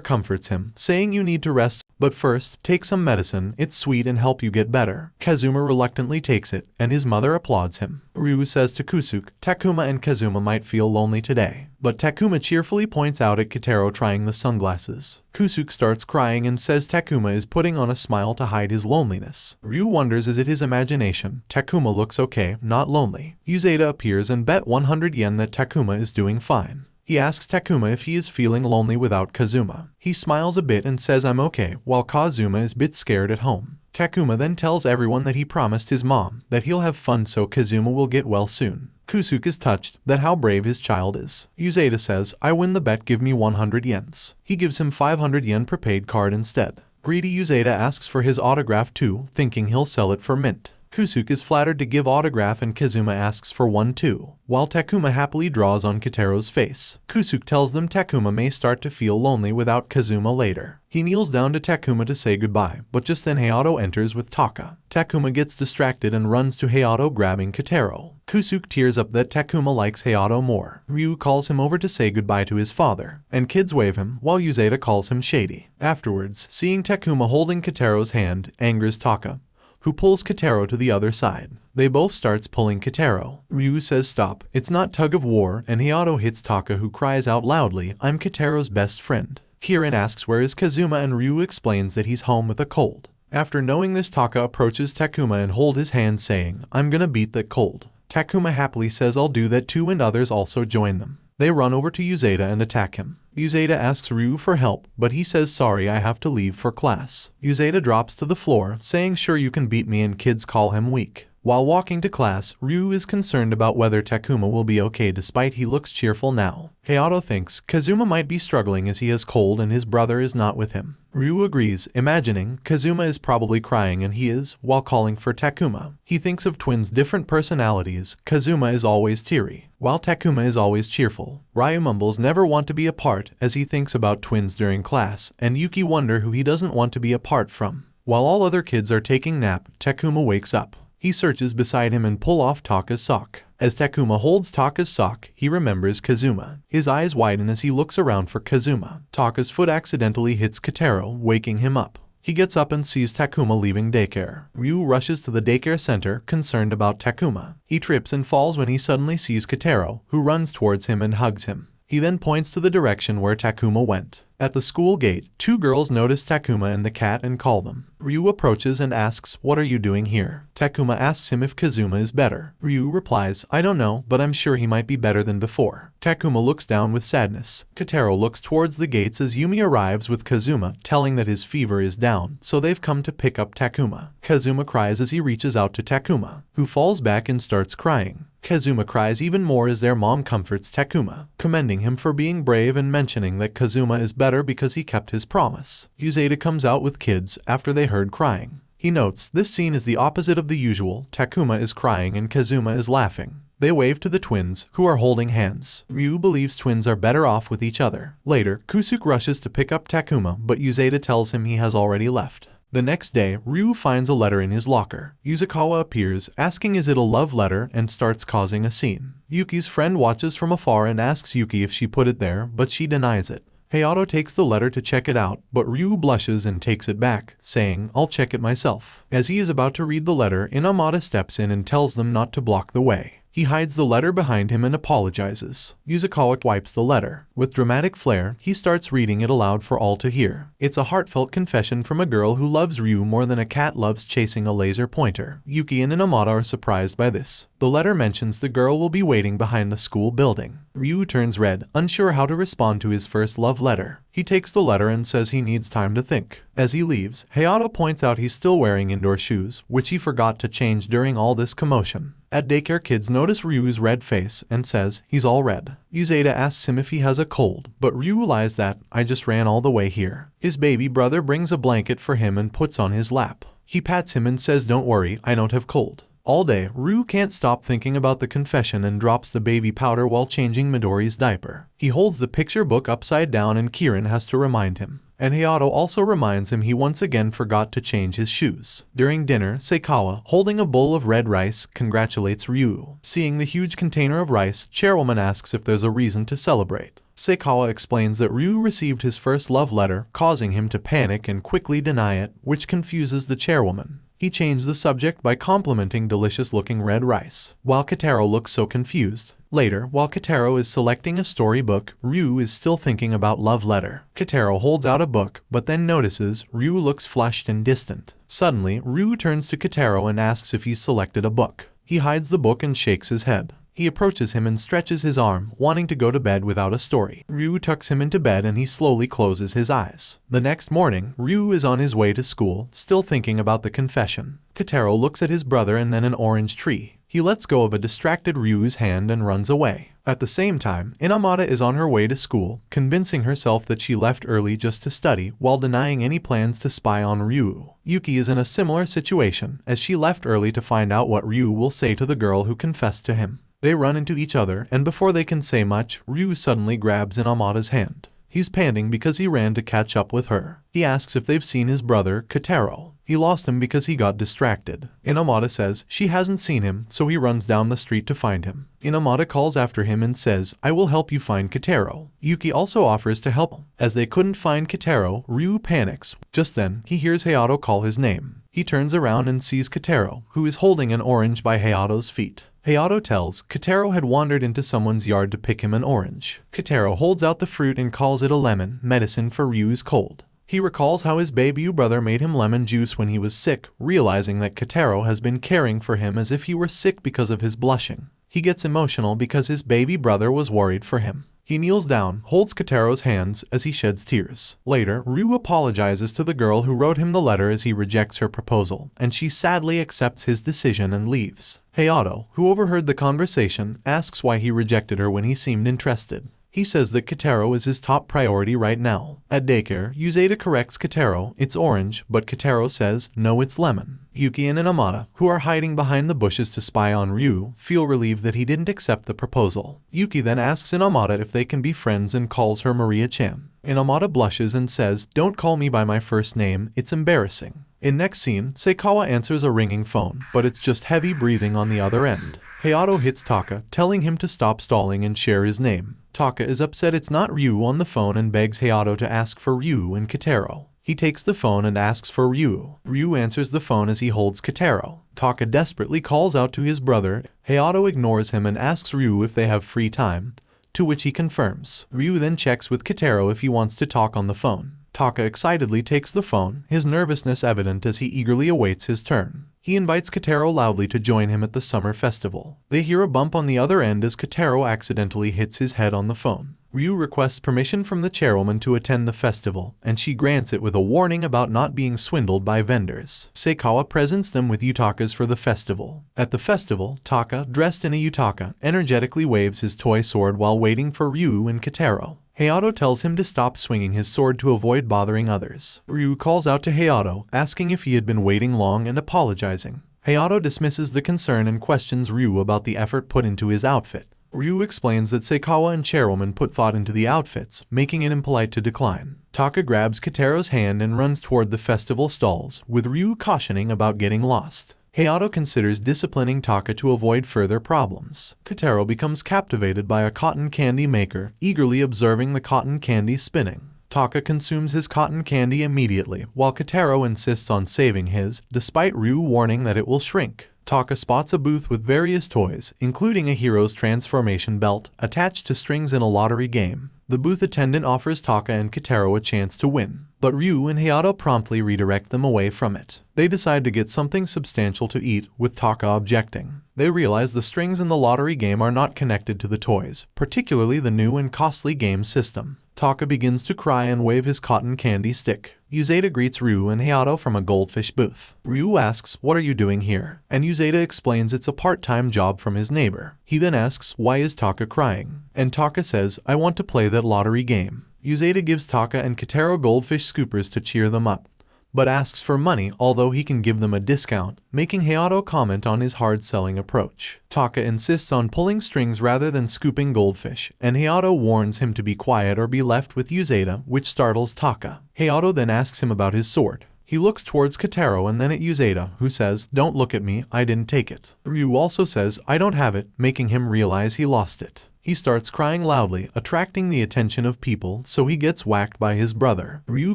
comforts him, saying you need to rest, but first, take some medicine, it's sweet and help you get better. Kazuma reluctantly takes it, and his mother applauds him. Ryu says to Kusuke, Takuma and Kazuma might feel lonely today. But Takuma cheerfully points out at Kotaro trying the sunglasses. Kusuke starts crying and says Takuma is putting on a smile to hide his loneliness. Ryu wonders, is it his imagination? Takuma looks okay, not lonely. Uzeda appears and bet 100 yen that Takuma is doing fine. He asks Takuma if he is feeling lonely without Kazuma. He smiles a bit and says I'm okay, while Kazuma is a bit scared at home. Takuma then tells everyone that he promised his mom that he'll have fun so Kazuma will get well soon. Kusuke is touched that how brave his child is. Uzeda says, I win the bet, give me 100 yens. He gives him 500 yen prepaid card instead. Greedy Uzeda asks for his autograph too, thinking he'll sell it for mint. Kusuke is flattered to give autograph and Kazuma asks for one too, while Takuma happily draws on Kotaro's face. Kusuke tells them Takuma may start to feel lonely without Kazuma later. He kneels down to Takuma to say goodbye, but just then Hayato enters with Taka. Takuma gets distracted and runs to Hayato, grabbing Kotaro. Kusuke tears up that Takuma likes Hayato more. Ryu calls him over to say goodbye to his father, and kids wave him, while Uzeda calls him shady. Afterwards, seeing Takuma holding Kotaro's hand angers Taka, who pulls Kotaro to the other side. They both starts pulling Kotaro. Ryu says stop, it's not tug of war, and Hayato hits Taka, who cries out loudly, I'm Kotaro's best friend. Kirin asks where is Kazuma and Ryu explains that he's home with a cold. After knowing this, Taka approaches Takuma and holds his hand saying, I'm gonna beat that cold. Takuma happily says I'll do that too, and others also join them. They run over to Uzeda and attack him. Uzeda asks Ryu for help, but he says sorry, I have to leave for class. Uzeda drops to the floor, saying sure you can beat me, and kids call him weak. While walking to class, Ryu is concerned about whether Takuma will be okay despite he looks cheerful now. Hayato thinks Kazuma might be struggling as he has cold and his brother is not with him. Ryu agrees, imagining Kazuma is probably crying, and he is, while calling for Takuma. He thinks of twins' different personalities. Kazuma is always teary, while Takuma is always cheerful. Ryu mumbles never want to be apart as he thinks about twins during class, and Yuki wonder who he doesn't want to be apart from. While all other kids are taking nap, Takuma wakes up. He searches beside him and pulls off Taka's sock. As Takuma holds Taka's sock, he remembers Kazuma. His eyes widen as he looks around for Kazuma. Taka's foot accidentally hits Kotaro, waking him up. He gets up and sees Takuma leaving daycare. Ryu rushes to the daycare center, concerned about Takuma. He trips and falls when he suddenly sees Kotaro, who runs towards him and hugs him. He then points to the direction where Takuma went. At the school gate, two girls notice Takuma and the cat and call them. Ryu approaches and asks, what are you doing here? Takuma asks him if Kazuma is better. Ryu replies, I don't know, but I'm sure he might be better than before. Takuma looks down with sadness. Kotaro looks towards the gates as Yumi arrives with Kazuma, telling that his fever is down, so they've come to pick up Takuma. Kazuma cries as he reaches out to Takuma, who falls back and starts crying. Kazuma cries even more as their mom comforts Takuma, commending him for being brave and mentioning that Kazuma is better because he kept his promise. Uzeda comes out with kids after they heard crying. He notes this scene is the opposite of the usual. Takuma is crying and Kazuma is laughing. They wave to the twins, who are holding hands. Ryu believes twins are better off with each other. Later, Kusuke rushes to pick up Takuma, but Uzeda tells him he has already left. The next day, Ryu finds a letter in his locker. Yuzukawa appears, asking is it a love letter, and starts causing a scene. Yuki's friend watches from afar and asks Yuki if she put it there, but she denies it. Hayato takes the letter to check it out, but Ryu blushes and takes it back, saying, "I'll check it myself." As he is about to read the letter, Inamata steps in and tells them not to block the way. He hides the letter behind him and apologizes. Yuzukawa wipes the letter. With dramatic flair, he starts reading it aloud for all to hear. It's a heartfelt confession from a girl who loves Ryu more than a cat loves chasing a laser pointer. Yuki and Inamata are surprised by this. The letter mentions the girl will be waiting behind the school building. Ryu turns red, unsure how to respond to his first love letter. He takes the letter and says he needs time to think. As he leaves, Hayato points out he's still wearing indoor shoes, which he forgot to change during all this commotion. At daycare, kids notice Ryu's red face and says he's all red. Uzeda asks him if he has a cold, but Ryu lies that, "I just ran all the way here." His baby brother brings a blanket for him and puts on his lap. He pats him and says, "Don't worry, I don't have cold." All day, Ryu can't stop thinking about the confession and drops the baby powder while changing Midori's diaper. He holds the picture book upside down and Kirin has to remind him. And Hayato also reminds him he once again forgot to change his shoes. During dinner, Seikawa, holding a bowl of red rice, congratulates Ryu. Seeing the huge container of rice, Chairwoman asks if there's a reason to celebrate. Seikawa explains that Ryu received his first love letter, causing him to panic and quickly deny it, which confuses the chairwoman. He changed the subject by complimenting delicious-looking red rice, while Kotaro looks so confused. Later, while Kotaro is selecting a storybook, Ryu is still thinking about love letter. Kotaro holds out a book, but then notices Ryu looks flushed and distant. Suddenly, Ryu turns to Kotaro and asks if he's selected a book. He hides the book and shakes his head. He approaches him and stretches his arm, wanting to go to bed without a story. Ryu tucks him into bed and he slowly closes his eyes. The next morning, Ryu is on his way to school, still thinking about the confession. Kotaro looks at his brother and then an orange tree. He lets go of a distracted Ryu's hand and runs away. At the same time, Inamata is on her way to school, convincing herself that she left early just to study, while denying any plans to spy on Ryu. Yuki is in a similar situation, as she left early to find out what Ryu will say to the girl who confessed to him. They run into each other, and before they can say much, Ryu suddenly grabs Inamata's hand. He's panting because he ran to catch up with her. He asks if they've seen his brother, Kotaro. He lost him because he got distracted. Inamata says she hasn't seen him, so he runs down the street to find him. Inamata calls after him and says, "I will help you find Kotaro." Yuki also offers to help. As they couldn't find Kotaro, Ryu panics. Just then, he hears Hayato call his name. He turns around and sees Kotaro, who is holding an orange by Hayato's feet. Hayato tells Kotaro had wandered into someone's yard to pick him an orange. Kotaro holds out the fruit and calls it a lemon, medicine for Ryu's cold. He recalls how his baby brother made him lemon juice when he was sick, realizing that Kotaro has been caring for him as if he were sick because of his blushing. He gets emotional because his baby brother was worried for him. He kneels down, holds Kotaro's hands as he sheds tears. Later, Ryu apologizes to the girl who wrote him the letter as he rejects her proposal, and she sadly accepts his decision and leaves. Hayato, who overheard the conversation, asks why he rejected her when he seemed interested. He says that Kotaro is his top priority right now. At daycare, Uzeda corrects Kotaro, it's orange, but Kotaro says, no, it's lemon. Yuki and Inamata, who are hiding behind the bushes to spy on Ryu, feel relieved that he didn't accept the proposal. Yuki then asks Inamata if they can be friends and calls her Maria-chan. Inamata blushes and says, don't call me by my first name, it's embarrassing. In next scene, Seikawa answers a ringing phone, but it's just heavy breathing on the other end. Hayato hits Taka, telling him to stop stalling and share his name. Taka is upset it's not Ryu on the phone and begs Hayato to ask for Ryu and Kotaro. He takes the phone and asks for Ryu. Ryu answers the phone as he holds Kotaro. Taka desperately calls out to his brother. Hayato ignores him and asks Ryu if they have free time, to which he confirms. Ryu then checks with Kotaro if he wants to talk on the phone. Taka excitedly takes the phone, his nervousness evident as he eagerly awaits his turn. He invites Kotaro loudly to join him at the summer festival. They hear a bump on the other end as Kotaro accidentally hits his head on the phone. Ryu requests permission from the chairwoman to attend the festival, and she grants it with a warning about not being swindled by vendors. Seikawa presents them with yutakas for the festival. At the festival, Taka, dressed in a yutaka, energetically waves his toy sword while waiting for Ryu and Kotaro. Hayato tells him to stop swinging his sword to avoid bothering others. Ryu calls out to Hayato, asking if he had been waiting long and apologizing. Hayato dismisses the concern and questions Ryu about the effort put into his outfit. Ryu explains that Seikawa and chairwoman put thought into the outfits, making it impolite to decline. Taka grabs Kotaro's hand and runs toward the festival stalls, with Ryu cautioning about getting lost. Hayato considers disciplining Taka to avoid further problems. Kotaro becomes captivated by a cotton candy maker, eagerly observing the cotton candy spinning. Taka consumes his cotton candy immediately, while Kotaro insists on saving his, despite Ryu warning that it will shrink. Taka spots a booth with various toys, including a hero's transformation belt, attached to strings in a lottery game. The booth attendant offers Taka and Kotaro a chance to win, but Ryu and Hayato promptly redirect them away from it. They decide to get something substantial to eat, with Taka objecting. They realize the strings in the lottery game are not connected to the toys, particularly the new and costly game system. Taka begins to cry and wave his cotton candy stick. Uzeda greets Ryu and Hayato from a goldfish booth. Ryu asks, "What are you doing here?" And Uzeda explains it's a part-time job from his neighbor. He then asks, "Why is Taka crying?" And Taka says, "I want to play that lottery game." Uzeda gives Taka and Kotaro goldfish scoopers to cheer them up, but asks for money, although he can give them a discount, making Hayato comment on his hard-selling approach. Taka insists on pulling strings rather than scooping goldfish, and Hayato warns him to be quiet or be left with Uzeda, which startles Taka. Hayato then asks him about his sword. He looks towards Kotaro and then at Uzeda, who says, "Don't look at me, I didn't take it." Ryu also says, "I don't have it," making him realize he lost it. He starts crying loudly, attracting the attention of people, so he gets whacked by his brother. Ryu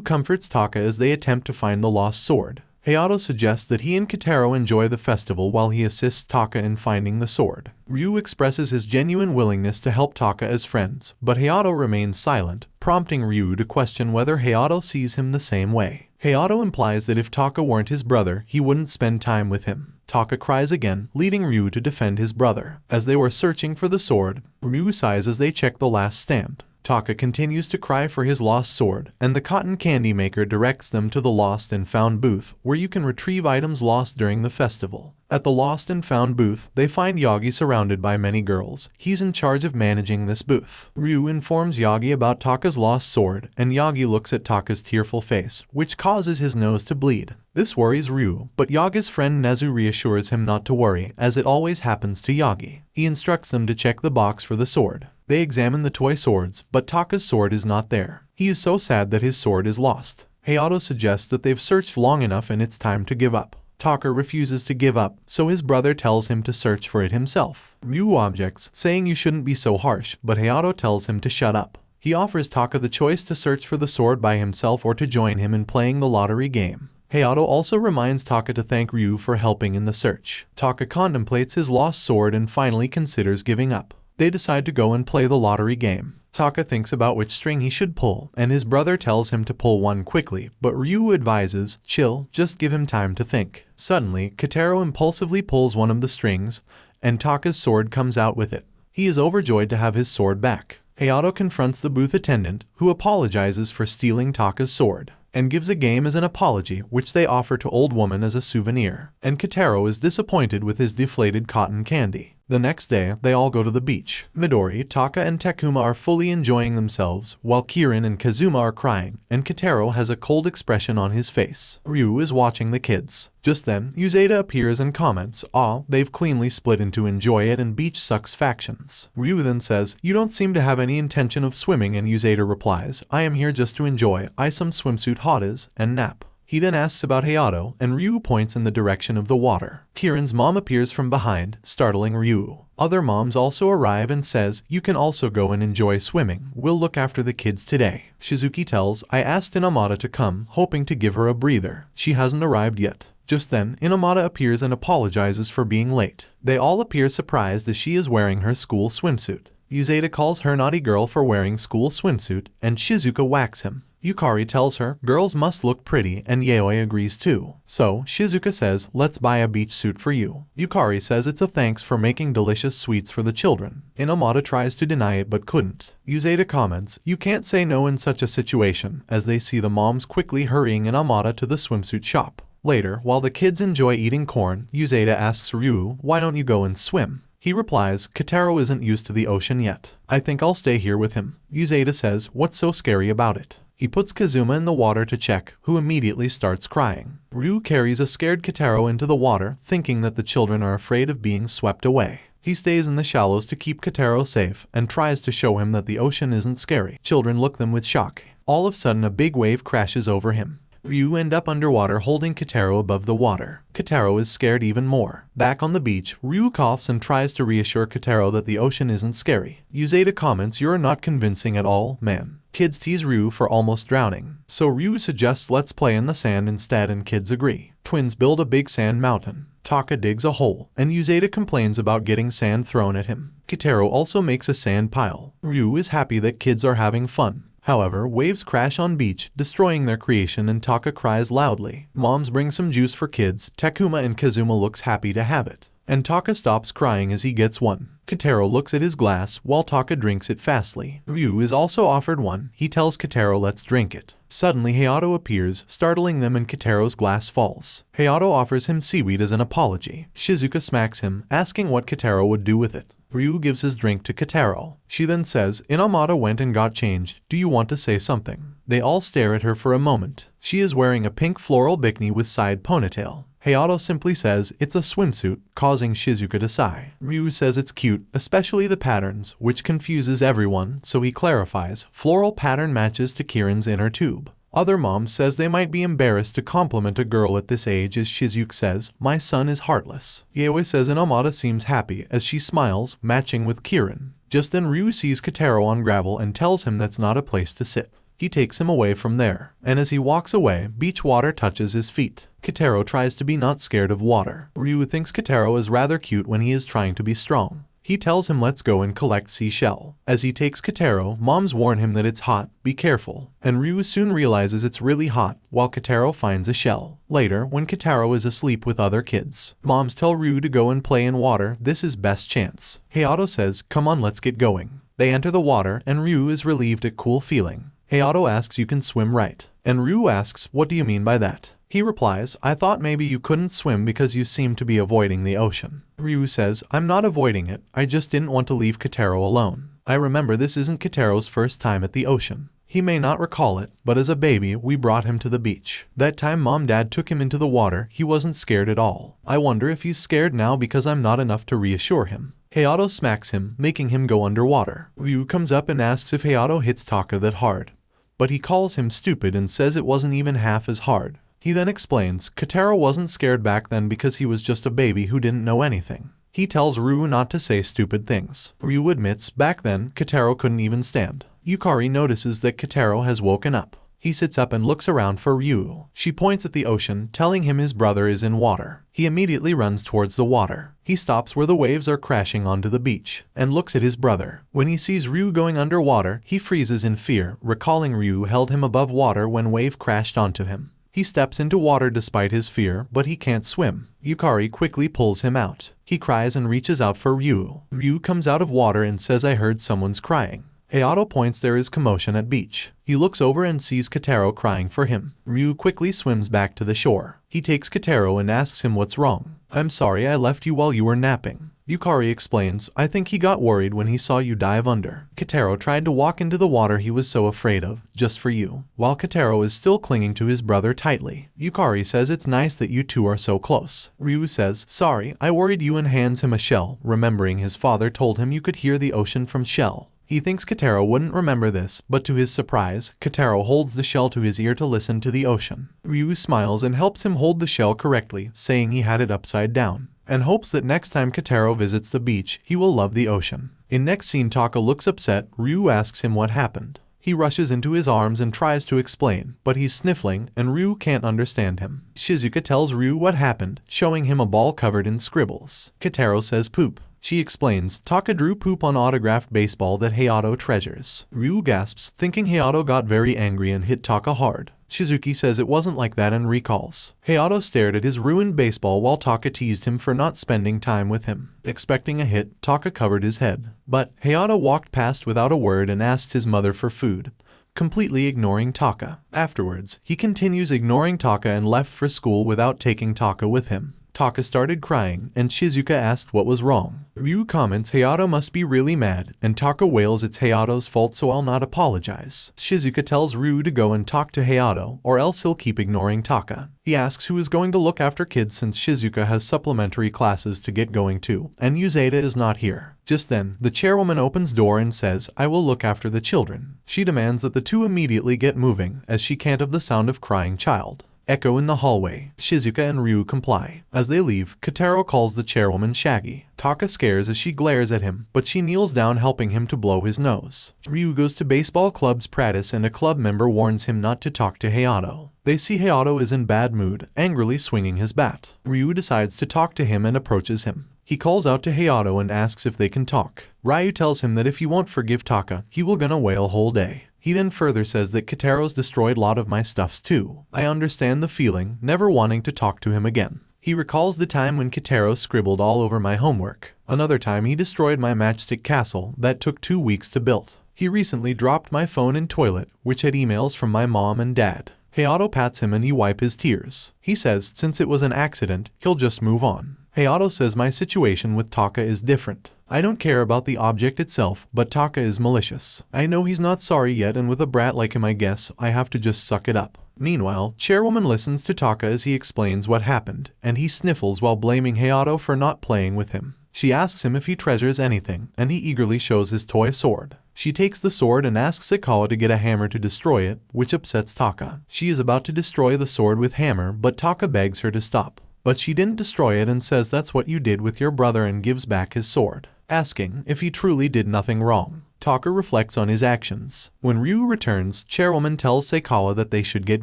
comforts Taka as they attempt to find the lost sword. Hayato suggests that he and Kotaro enjoy the festival while he assists Taka in finding the sword. Ryu expresses his genuine willingness to help Taka as friends, but Hayato remains silent, prompting Ryu to question whether Hayato sees him the same way. Hayato implies that if Taka weren't his brother, he wouldn't spend time with him. Taka cries again, leading Ryu to defend his brother. As they were searching for the sword, Ryu sighs as they check the last stand. Taka continues to cry for his lost sword, and the cotton candy maker directs them to the Lost and Found booth, where you can retrieve items lost during the festival. At the Lost and Found booth, they find Yagi surrounded by many girls. He's in charge of managing this booth. Ryu informs Yagi about Taka's lost sword, and Yagi looks at Taka's tearful face, which causes his nose to bleed. This worries Ryu, but Yagi's friend Nezu reassures him not to worry, as it always happens to Yagi. He instructs them to check the box for the sword. They examine the toy swords, but Taka's sword is not there. He is so sad that his sword is lost. Hayato suggests that they've searched long enough and it's time to give up. Taka refuses to give up, so his brother tells him to search for it himself. Ryu objects, saying you shouldn't be so harsh, but Hayato tells him to shut up. He offers Taka the choice to search for the sword by himself or to join him in playing the lottery game. Hayato also reminds Taka to thank Ryu for helping in the search. Taka contemplates his lost sword and finally considers giving up. They decide to go and play the lottery game. Taka thinks about which string he should pull, and his brother tells him to pull one quickly, but Ryu advises, "Chill, just give him time to think." Suddenly, Kotaro impulsively pulls one of the strings, and Taka's sword comes out with it. He is overjoyed to have his sword back. Hayato confronts the booth attendant, who apologizes for stealing Taka's sword, and gives a game as an apology, which they offer to Old Woman as a souvenir. And Kotaro is disappointed with his deflated cotton candy. The next day, they all go to the beach. Midori, Taka, and Takuma are fully enjoying themselves, while Kirin and Kazuma are crying, and Kotaro has a cold expression on his face. Ryu is watching the kids. Just then, Uzeda appears and comments, "Aw, they've cleanly split into Enjoy It and Beach Sucks factions." Ryu then says, "You don't seem to have any intention of swimming," and Uzeda replies, "I am here just to enjoy some swimsuit hottas and nap." He then asks about Hayato, and Ryu points in the direction of the water. Kirin's mom appears from behind, startling Ryu. Other moms also arrive and says, "You can also go and enjoy swimming. We'll look after the kids today." Shizuki tells, "I asked Inamata to come, hoping to give her a breather. She hasn't arrived yet." Just then, Inamata appears and apologizes for being late. They all appear surprised as she is wearing her school swimsuit. Uzeda calls her naughty girl for wearing school swimsuit, and Shizuka whacks him. Yukari tells her girls must look pretty and Yaoi agrees too. So Shizuka says let's buy a beach suit for you. Yukari says it's a thanks for making delicious sweets for the children. Inamata tries to deny it but couldn't. Uzeda comments, you can't say no in such a situation, as they see the moms quickly hurrying Inamata to the swimsuit shop. Later, while the kids enjoy eating corn, Uzeda asks Ryu, why don't you go and swim? He replies, Kotaro isn't used to the ocean yet. I think I'll stay here with him. Uzeda says, what's so scary about it? He puts Kazuma in the water to check, who immediately starts crying. Ryu carries a scared Kotaro into the water, thinking that the children are afraid of being swept away. He stays in the shallows to keep Kotaro safe and tries to show him that the ocean isn't scary. Children look at them with shock. All of a sudden a big wave crashes over him. Ryu ends up underwater holding Kotaro above the water. Kotaro is scared even more. Back on the beach, Ryu coughs and tries to reassure Kotaro that the ocean isn't scary. Uzeda comments, you're not convincing at all, man. Kids tease Ryu for almost drowning. So Ryu suggests let's play in the sand instead and kids agree. Twins build a big sand mountain. Taka digs a hole, and Uzeda complains about getting sand thrown at him. Kotaro also makes a sand pile. Ryu is happy that kids are having fun. However, waves crash on beach, destroying their creation and Taka cries loudly. Moms bring some juice for kids, Takuma and Kazuma looks happy to have it. And Taka stops crying as he gets one. Kotaro looks at his glass while Taka drinks it fastly. Ryu is also offered one. He tells Kotaro let's drink it. Suddenly Hayato appears, startling them and Kotaro's glass falls. Hayato offers him seaweed as an apology. Shizuka smacks him, asking what Kotaro would do with it. Ryu gives his drink to Kotaro. She then says, Inamata went and got changed. Do you want to say something? They all stare at her for a moment. She is wearing a pink floral bikini with side ponytail. Hayato simply says it's a swimsuit, causing Shizuka to sigh. Ryu says it's cute, especially the patterns, which confuses everyone, so he clarifies, floral pattern matches to Kirin's inner tube. Other moms says they might be embarrassed to compliment a girl at this age as Shizuka says, my son is heartless. Yaoi says Inamata seems happy as she smiles, matching with Kirin. Just then Ryu sees Kotaro on gravel and tells him that's not a place to sit. He takes him away from there, and as he walks away, beach water touches his feet. Kotaro tries to be not scared of water. Ryu thinks Kotaro is rather cute when he is trying to be strong. He tells him let's go and collect seashell. As he takes Kotaro, moms warn him that it's hot, be careful, and Ryu soon realizes it's really hot, while Kotaro finds a shell. Later, when Kotaro is asleep with other kids, moms tell Ryu to go and play in water, this is best chance. Hayato says, come on let's get going. They enter the water, and Ryu is relieved at cool feeling. Hayato asks you can swim right, and Ryu asks, what do you mean by that? He replies, I thought maybe you couldn't swim because you seem to be avoiding the ocean. Ryu says, I'm not avoiding it, I just didn't want to leave Kotaro alone. I remember this isn't Kotaro's first time at the ocean. He may not recall it, but as a baby, we brought him to the beach. That time Mom-Dad took him into the water, he wasn't scared at all. I wonder if he's scared now because I'm not enough to reassure him. Hayato smacks him, making him go underwater. Ryu comes up and asks if Hayato hits Taka that hard. But he calls him stupid and says it wasn't even half as hard. He then explains, Kotaro wasn't scared back then because he was just a baby who didn't know anything. He tells Ryu not to say stupid things. Ryu admits, back then, Kotaro couldn't even stand. Yukari notices that Kotaro has woken up. He sits up and looks around for Ryu. She points at the ocean, telling him his brother is in water. He immediately runs towards the water. He stops where the waves are crashing onto the beach, and looks at his brother. When he sees Ryu going underwater, he freezes in fear, recalling Ryu held him above water when wave crashed onto him. He steps into water despite his fear, but he can't swim. Yukari quickly pulls him out. He cries and reaches out for Ryu. Ryu comes out of water and says I heard someone's crying. Hayato points there is commotion at beach. He looks over and sees Kotaro crying for him. Ryu quickly swims back to the shore. He takes Kotaro and asks him what's wrong. I'm sorry I left you while you were napping. Yukari explains, I think he got worried when he saw you dive under. Kotaro tried to walk into the water he was so afraid of, just for you. While Kotaro is still clinging to his brother tightly. Yukari says it's nice that you two are so close. Ryu says, sorry, I worried you, and hands him a shell, remembering his father told him you could hear the ocean from shell. He thinks Kotaro wouldn't remember this, but to his surprise, Kotaro holds the shell to his ear to listen to the ocean. Ryu smiles and helps him hold the shell correctly, saying he had it upside down, and hopes that next time Kotaro visits the beach, he will love the ocean. In next scene, Taka looks upset. Ryu asks him what happened. He rushes into his arms and tries to explain, but he's sniffling, and Ryu can't understand him. Shizuka tells Ryu what happened, showing him a ball covered in scribbles. Kotaro says poop. She explains, Taka drew poop on autographed baseball that Hayato treasures. Ryu gasps, thinking Hayato got very angry and hit Taka hard. Shizuki says it wasn't like that and recalls. Hayato stared at his ruined baseball while Taka teased him for not spending time with him. Expecting a hit, Taka covered his head. But Hayato walked past without a word and asked his mother for food, completely ignoring Taka. Afterwards, he continues ignoring Taka and left for school without taking Taka with him. Taka started crying, and Shizuka asked what was wrong. Ryu comments Hayato must be really mad, and Taka wails it's Hayato's fault so I'll not apologize. Shizuka tells Ryu to go and talk to Hayato, or else he'll keep ignoring Taka. He asks who is going to look after kids since Shizuka has supplementary classes to get going to, and Uzeda is not here. Just then, the chairwoman opens door and says, I will look after the children. She demands that the two immediately get moving, as she can't have the sound of crying child. Echo in the hallway. Shizuka and Ryu comply. As they leave, Kotaro calls the chairwoman Shaggy. Taka scares as she glares at him, but she kneels down helping him to blow his nose. Ryu goes to baseball club's practice and a club member warns him not to talk to Hayato. They see Hayato is in bad mood, angrily swinging his bat. Ryu decides to talk to him and approaches him. He calls out to Hayato and asks if they can talk. Ryu tells him that if he won't forgive Taka, he will gonna wail whole day. He then further says that Kotaro's destroyed lot of my stuffs too. I understand the feeling, never wanting to talk to him again. He recalls the time when Kotaro scribbled all over my homework. Another time he destroyed my matchstick castle that took 2 weeks to build. He recently dropped my phone in toilet, which had emails from my mom and dad. Hayato pats him and he wipes his tears. He says since it was an accident, he'll just move on. Hayato says my situation with Taka is different. I don't care about the object itself, but Taka is malicious. I know he's not sorry yet and with a brat like him I guess I have to just suck it up. Meanwhile, Chairwoman listens to Taka as he explains what happened, and he sniffles while blaming Hayato for not playing with him. She asks him if he treasures anything, and he eagerly shows his toy sword. She takes the sword and asks Sakawa to get a hammer to destroy it, which upsets Taka. She is about to destroy the sword with hammer, but Taka begs her to stop. But she didn't destroy it and says that's what you did with your brother and gives back his sword, asking if he truly did nothing wrong. Taka reflects on his actions. When Ryu returns, Chairwoman tells Sakawa that they should get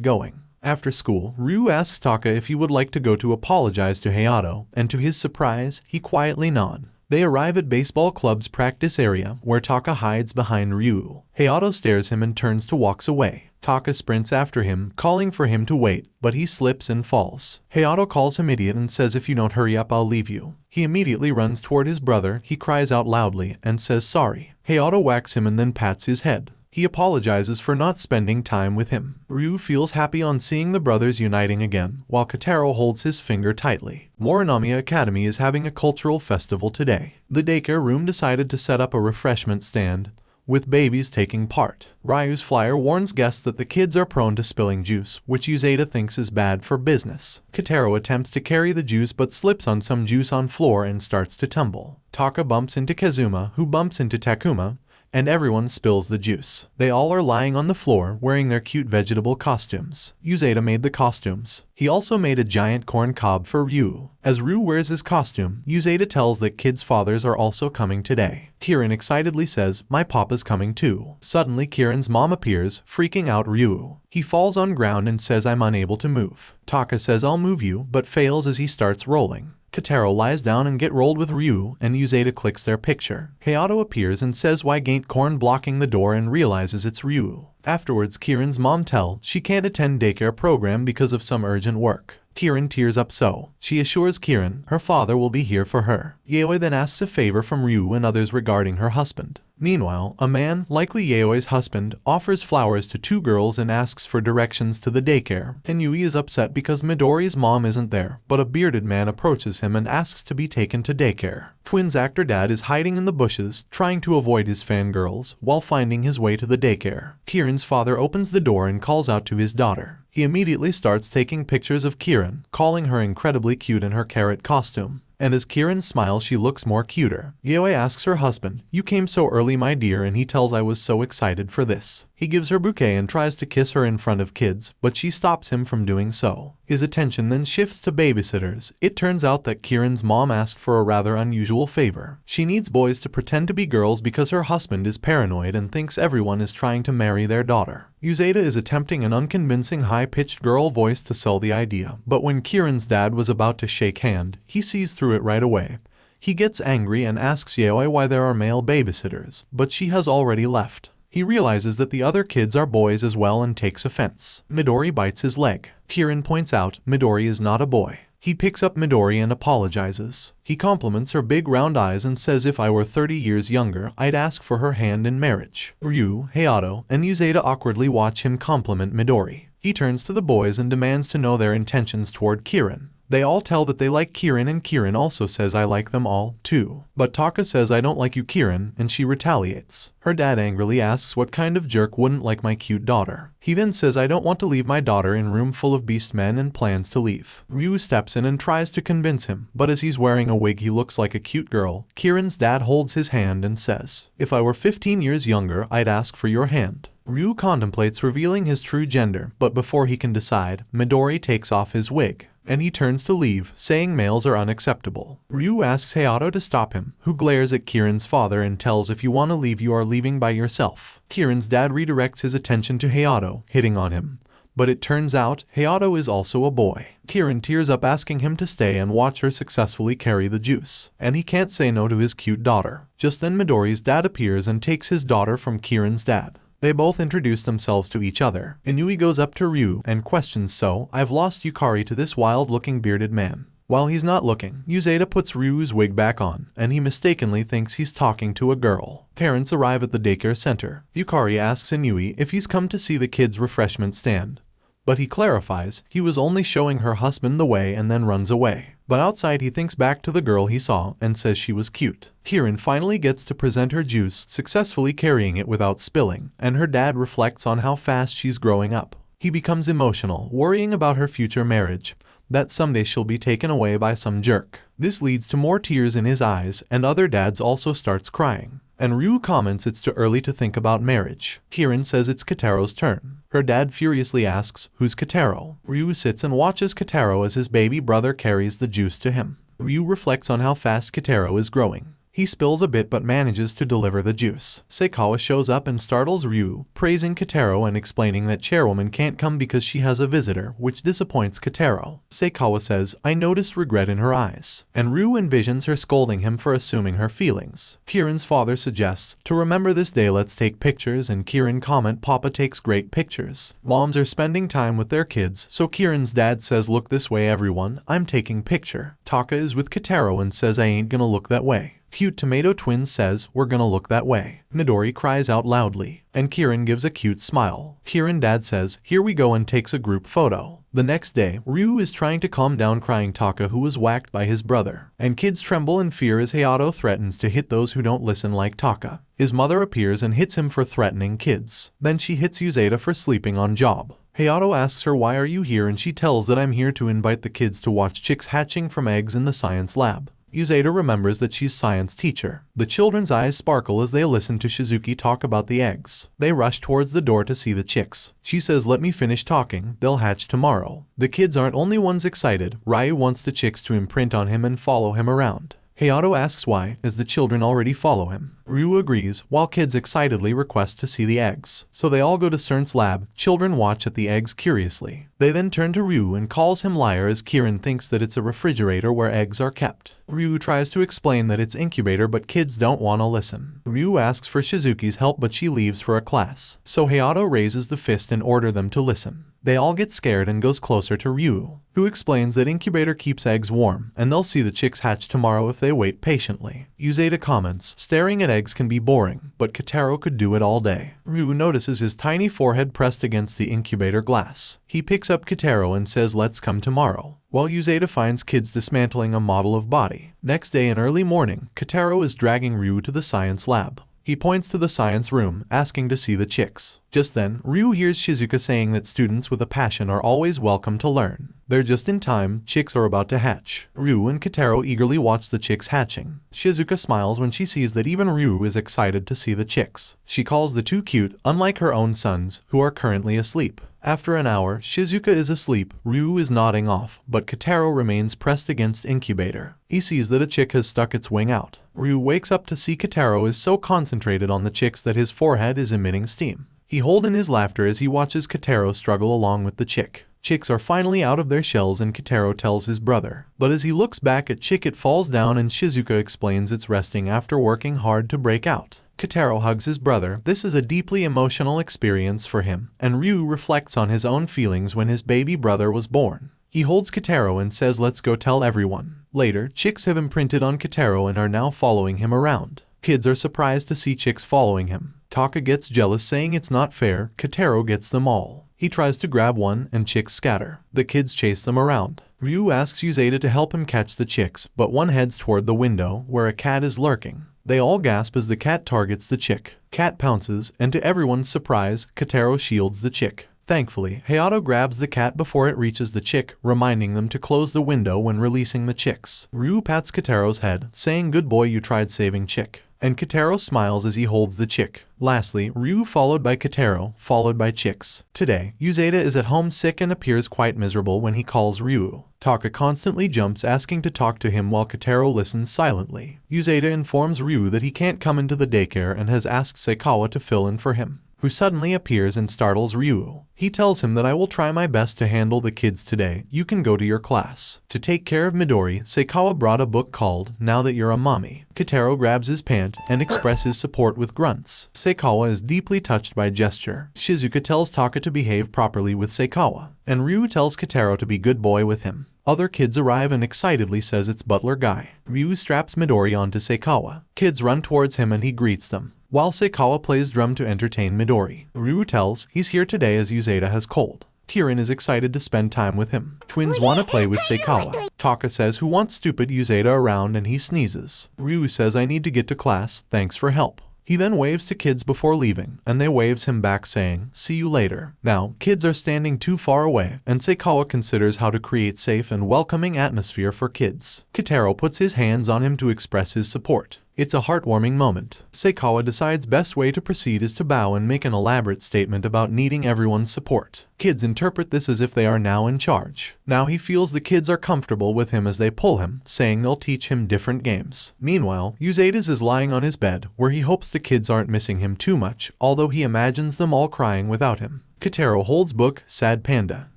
going. After school, Ryu asks Taka if he would like to go to apologize to Hayato, and to his surprise, he quietly nods. They arrive at baseball club's practice area, where Taka hides behind Ryu. Hayato stares him and turns to walk away. Taka sprints after him, calling for him to wait, but he slips and falls. Hayato calls him idiot and says if you don't hurry up I'll leave you. He immediately runs toward his brother, he cries out loudly, and says sorry. Hayato whacks him and then pats his head. He apologizes for not spending time with him. Ryu feels happy on seeing the brothers uniting again, while Kotaro holds his finger tightly. Morinami Academy is having a cultural festival today. The daycare room decided to set up a refreshment stand, with babies taking part. Ryu's flyer warns guests that the kids are prone to spilling juice, which Uzeda thinks is bad for business. Kotaro attempts to carry the juice but slips on some juice on floor and starts to tumble. Taka bumps into Kazuma, who bumps into Takuma, and everyone spills the juice. They all are lying on the floor wearing their cute vegetable costumes. Uzeda made the costumes. He also made a giant corn cob for Ryu. As Ryu wears his costume, Uzeda tells that kids' fathers are also coming today. Kirin excitedly says, my papa's coming too. Suddenly Kirin's mom appears, freaking out Ryu. He falls on ground and says I'm unable to move. Taka says I'll move you, but fails as he starts rolling. Kotaro lies down and get rolled with Ryu, and Uzeda clicks their picture. Hayato appears and says why ain't corn blocking the door and realizes it's Ryu. Afterwards Kirin's mom tells she can't attend daycare program because of some urgent work. Kirin tears up so she assures Kirin her father will be here for her. Yaoi then asks a favor from Ryu and others regarding her husband. Meanwhile, a man, likely Yaoi's husband, offers flowers to 2 girls and asks for directions to the daycare. And Yui is upset because Midori's mom isn't there, but a bearded man approaches him and asks to be taken to daycare. Twins actor dad is hiding in the bushes, trying to avoid his fangirls, while finding his way to the daycare. Kirin's father opens the door and calls out to his daughter. He immediately starts taking pictures of Kirin, calling her incredibly cute in her carrot costume. And as Kirin smiles she looks more cuter. Yaoi asks her husband, you came so early my dear, and he tells I was so excited for this. He gives her bouquet and tries to kiss her in front of kids, but she stops him from doing so. His attention then shifts to babysitters. It turns out that Kirin's mom asked for a rather unusual favor. She needs boys to pretend to be girls because her husband is paranoid and thinks everyone is trying to marry their daughter. Uzeda is attempting an unconvincing high-pitched girl voice to sell the idea, but when Kirin's dad was about to shake hand, he sees through it right away. He gets angry and asks Yaoi why there are male babysitters, but she has already left. He realizes that the other kids are boys as well and takes offense. Midori bites his leg. Kirin points out Midori is not a boy. He picks up Midori and apologizes. He compliments her big round eyes and says if I were 30 years younger, I'd ask for her hand in marriage. Ryu, Hayato, and Uzeda awkwardly watch him compliment Midori. He turns to the boys and demands to know their intentions toward Kirin. They all tell that they like Kirin and Kirin also says I like them all, too. But Taka says I don't like you Kirin, and she retaliates. Her dad angrily asks what kind of jerk wouldn't like my cute daughter. He then says I don't want to leave my daughter in room full of beast men and plans to leave. Ryu steps in and tries to convince him, but as he's wearing a wig he looks like a cute girl. Kirin's dad holds his hand and says, if I were 15 years younger, I'd ask for your hand. Ryu contemplates revealing his true gender, but before he can decide, Midori takes off his wig, and he turns to leave, saying males are unacceptable. Ryu asks Hayato to stop him, who glares at Kirin's father and tells if you want to leave you are leaving by yourself. Kirin's dad redirects his attention to Hayato, hitting on him. But it turns out, Hayato is also a boy. Kirin tears up asking him to stay and watch her successfully carry the juice, and he can't say no to his cute daughter. Just then Midori's dad appears and takes his daughter from Kirin's dad. They both introduce themselves to each other. Inui goes up to Ryu and questions so, I've lost Yukari to this wild-looking bearded man. While he's not looking, Uzeda puts Ryu's wig back on, and he mistakenly thinks he's talking to a girl. Parents arrive at the daycare center. Yukari asks Inui if he's come to see the kids' refreshment stand. But he clarifies, he was only showing her husband the way and then runs away. But outside he thinks back to the girl he saw and says she was cute. Kirin finally gets to present her juice, successfully carrying it without spilling, and her dad reflects on how fast she's growing up. He becomes emotional, worrying about her future marriage, that someday she'll be taken away by some jerk. This leads to more tears in his eyes, and other dads also starts crying. And Ryu comments it's too early to think about marriage. Kirin says it's Kataro's turn. Her dad furiously asks, who's Kataro? Ryu sits and watches Kataro as his baby brother carries the juice to him. Ryu reflects on how fast Kataro is growing. He spills a bit but manages to deliver the juice. Seikawa shows up and startles Ryu, praising Kataro and explaining that Chairwoman can't come because she has a visitor, which disappoints Kataro. Seikawa says, I noticed regret in her eyes, and Ryu envisions her scolding him for assuming her feelings. Kirin's father suggests, to remember this day let's take pictures, and Kirin comment Papa takes great pictures. Moms are spending time with their kids, so Kirin's dad says look this way everyone, I'm taking picture. Taka is with Kataro and says I ain't gonna look that way. Cute Tomato Twins says, we're gonna look that way. Midori cries out loudly, and Kirin gives a cute smile. Kirin dad says, here we go and takes a group photo. The next day, Ryu is trying to calm down crying Taka who was whacked by his brother, and kids tremble in fear as Hayato threatens to hit those who don't listen like Taka. His mother appears and hits him for threatening kids. Then she hits Uzeda for sleeping on job. Hayato asks her why are you here and she tells that I'm here to invite the kids to watch chicks hatching from eggs in the science lab. Uzeda remembers that she's science teacher. The children's eyes sparkle as they listen to Shizuki talk about the eggs. They rush towards the door to see the chicks. She says let me finish talking, they'll hatch tomorrow. The kids aren't only ones excited, Ryu wants the chicks to imprint on him and follow him around. Hayato asks why, as the children already follow him. Ryu agrees, while kids excitedly request to see the eggs. So they all go to CERN's lab. Children watch at the eggs curiously. They then turn to Ryu and calls him liar as Kirin thinks that it's a refrigerator where eggs are kept. Ryu tries to explain that it's incubator but kids don't want to listen. Ryu asks for Shizuki's help but she leaves for a class. So Hayato raises the fist and order them to listen. They all get scared and goes closer to Ryu, who explains that incubator keeps eggs warm, and they'll see the chicks hatch tomorrow if they wait patiently. Uzeda comments, staring at eggs can be boring, but Kataro could do it all day. Ryu notices his tiny forehead pressed against the incubator glass. He picks up Kataro and says let's come tomorrow, while Uzeda finds kids dismantling a model of body. Next day in early morning, Kataro is dragging Ryu to the science lab. He points to the science room, asking to see the chicks. Just then, Ryu hears Shizuka saying that students with a passion are always welcome to learn. They're just in time, chicks are about to hatch. Ryu and Kataro eagerly watch the chicks hatching. Shizuka smiles when she sees that even Ryu is excited to see the chicks. She calls the two cute, unlike her own sons, who are currently asleep. After an hour, Shizuka is asleep, Ryu is nodding off, but Kataro remains pressed against incubator. He sees that a chick has stuck its wing out. Ryu wakes up to see Kataro is so concentrated on the chicks that his forehead is emitting steam. He holds in his laughter as he watches Kataro struggle along with the chick. Chicks are finally out of their shells and Kotaro tells his brother. But as he looks back at Chick, it falls down and Shizuka explains it's resting after working hard to break out. Kotaro hugs his brother. This is a deeply emotional experience for him, and Ryu reflects on his own feelings when his baby brother was born. He holds Kotaro and says let's go tell everyone. Later, chicks have imprinted on Kotaro and are now following him around. Kids are surprised to see chicks following him. Taka gets jealous saying it's not fair. Kotaro gets them all. He tries to grab one and chicks scatter. The kids chase them around. Ryu asks Uzeda to help him catch the chicks, but one heads toward the window where a cat is lurking. They all gasp as the cat targets the chick. Cat pounces, and to everyone's surprise, Kotaro shields the chick. Thankfully, Hayato grabs the cat before it reaches the chick, reminding them to close the window when releasing the chicks. Ryu pats Kotaro's head, saying good boy, you tried saving chick. And Kotaro smiles as he holds the chick. Lastly, Ryu followed by Kotaro, followed by chicks. Today, Uzeda is at home sick and appears quite miserable when he calls Ryu. Taka constantly jumps asking to talk to him while Kotaro listens silently. Uzeda informs Ryu that he can't come into the daycare and has asked Seikawa to fill in for him, who suddenly appears and startles Ryu. He tells him that I will try my best to handle the kids today, you can go to your class. To take care of Midori, Seikawa brought a book called Now That You're a Mommy. Kotaro grabs his pant and expresses support with grunts. Seikawa is deeply touched by gesture. Shizuka tells Taka to behave properly with Seikawa, and Ryu tells Kotaro to be good boy with him. Other kids arrive and excitedly says it's Butler Guy. Ryu straps Midori onto Seikawa. Kids run towards him and he greets them, while Seikawa plays drum to entertain Midori. Ryu tells he's here today as Uzeda has cold. Kirin is excited to spend time with him. Twins want to play with Seikawa. Taka says who wants stupid Uzeda around and he sneezes. Ryu says I need to get to class, thanks for help. He then waves to kids before leaving, and they waves him back saying, see you later. Now, kids are standing too far away, and Seikawa considers how to create safe and welcoming atmosphere for kids. Kotaro puts his hands on him to express his support. It's a heartwarming moment. Seikawa decides best way to proceed is to bow and make an elaborate statement about needing everyone's support. Kids interpret this as if they are now in charge. Now he feels the kids are comfortable with him as they pull him, saying they'll teach him different games. Meanwhile, Uzeda is lying on his bed, where he hopes the kids aren't missing him too much, although he imagines them all crying without him. Kotaro holds book, Sad Panda.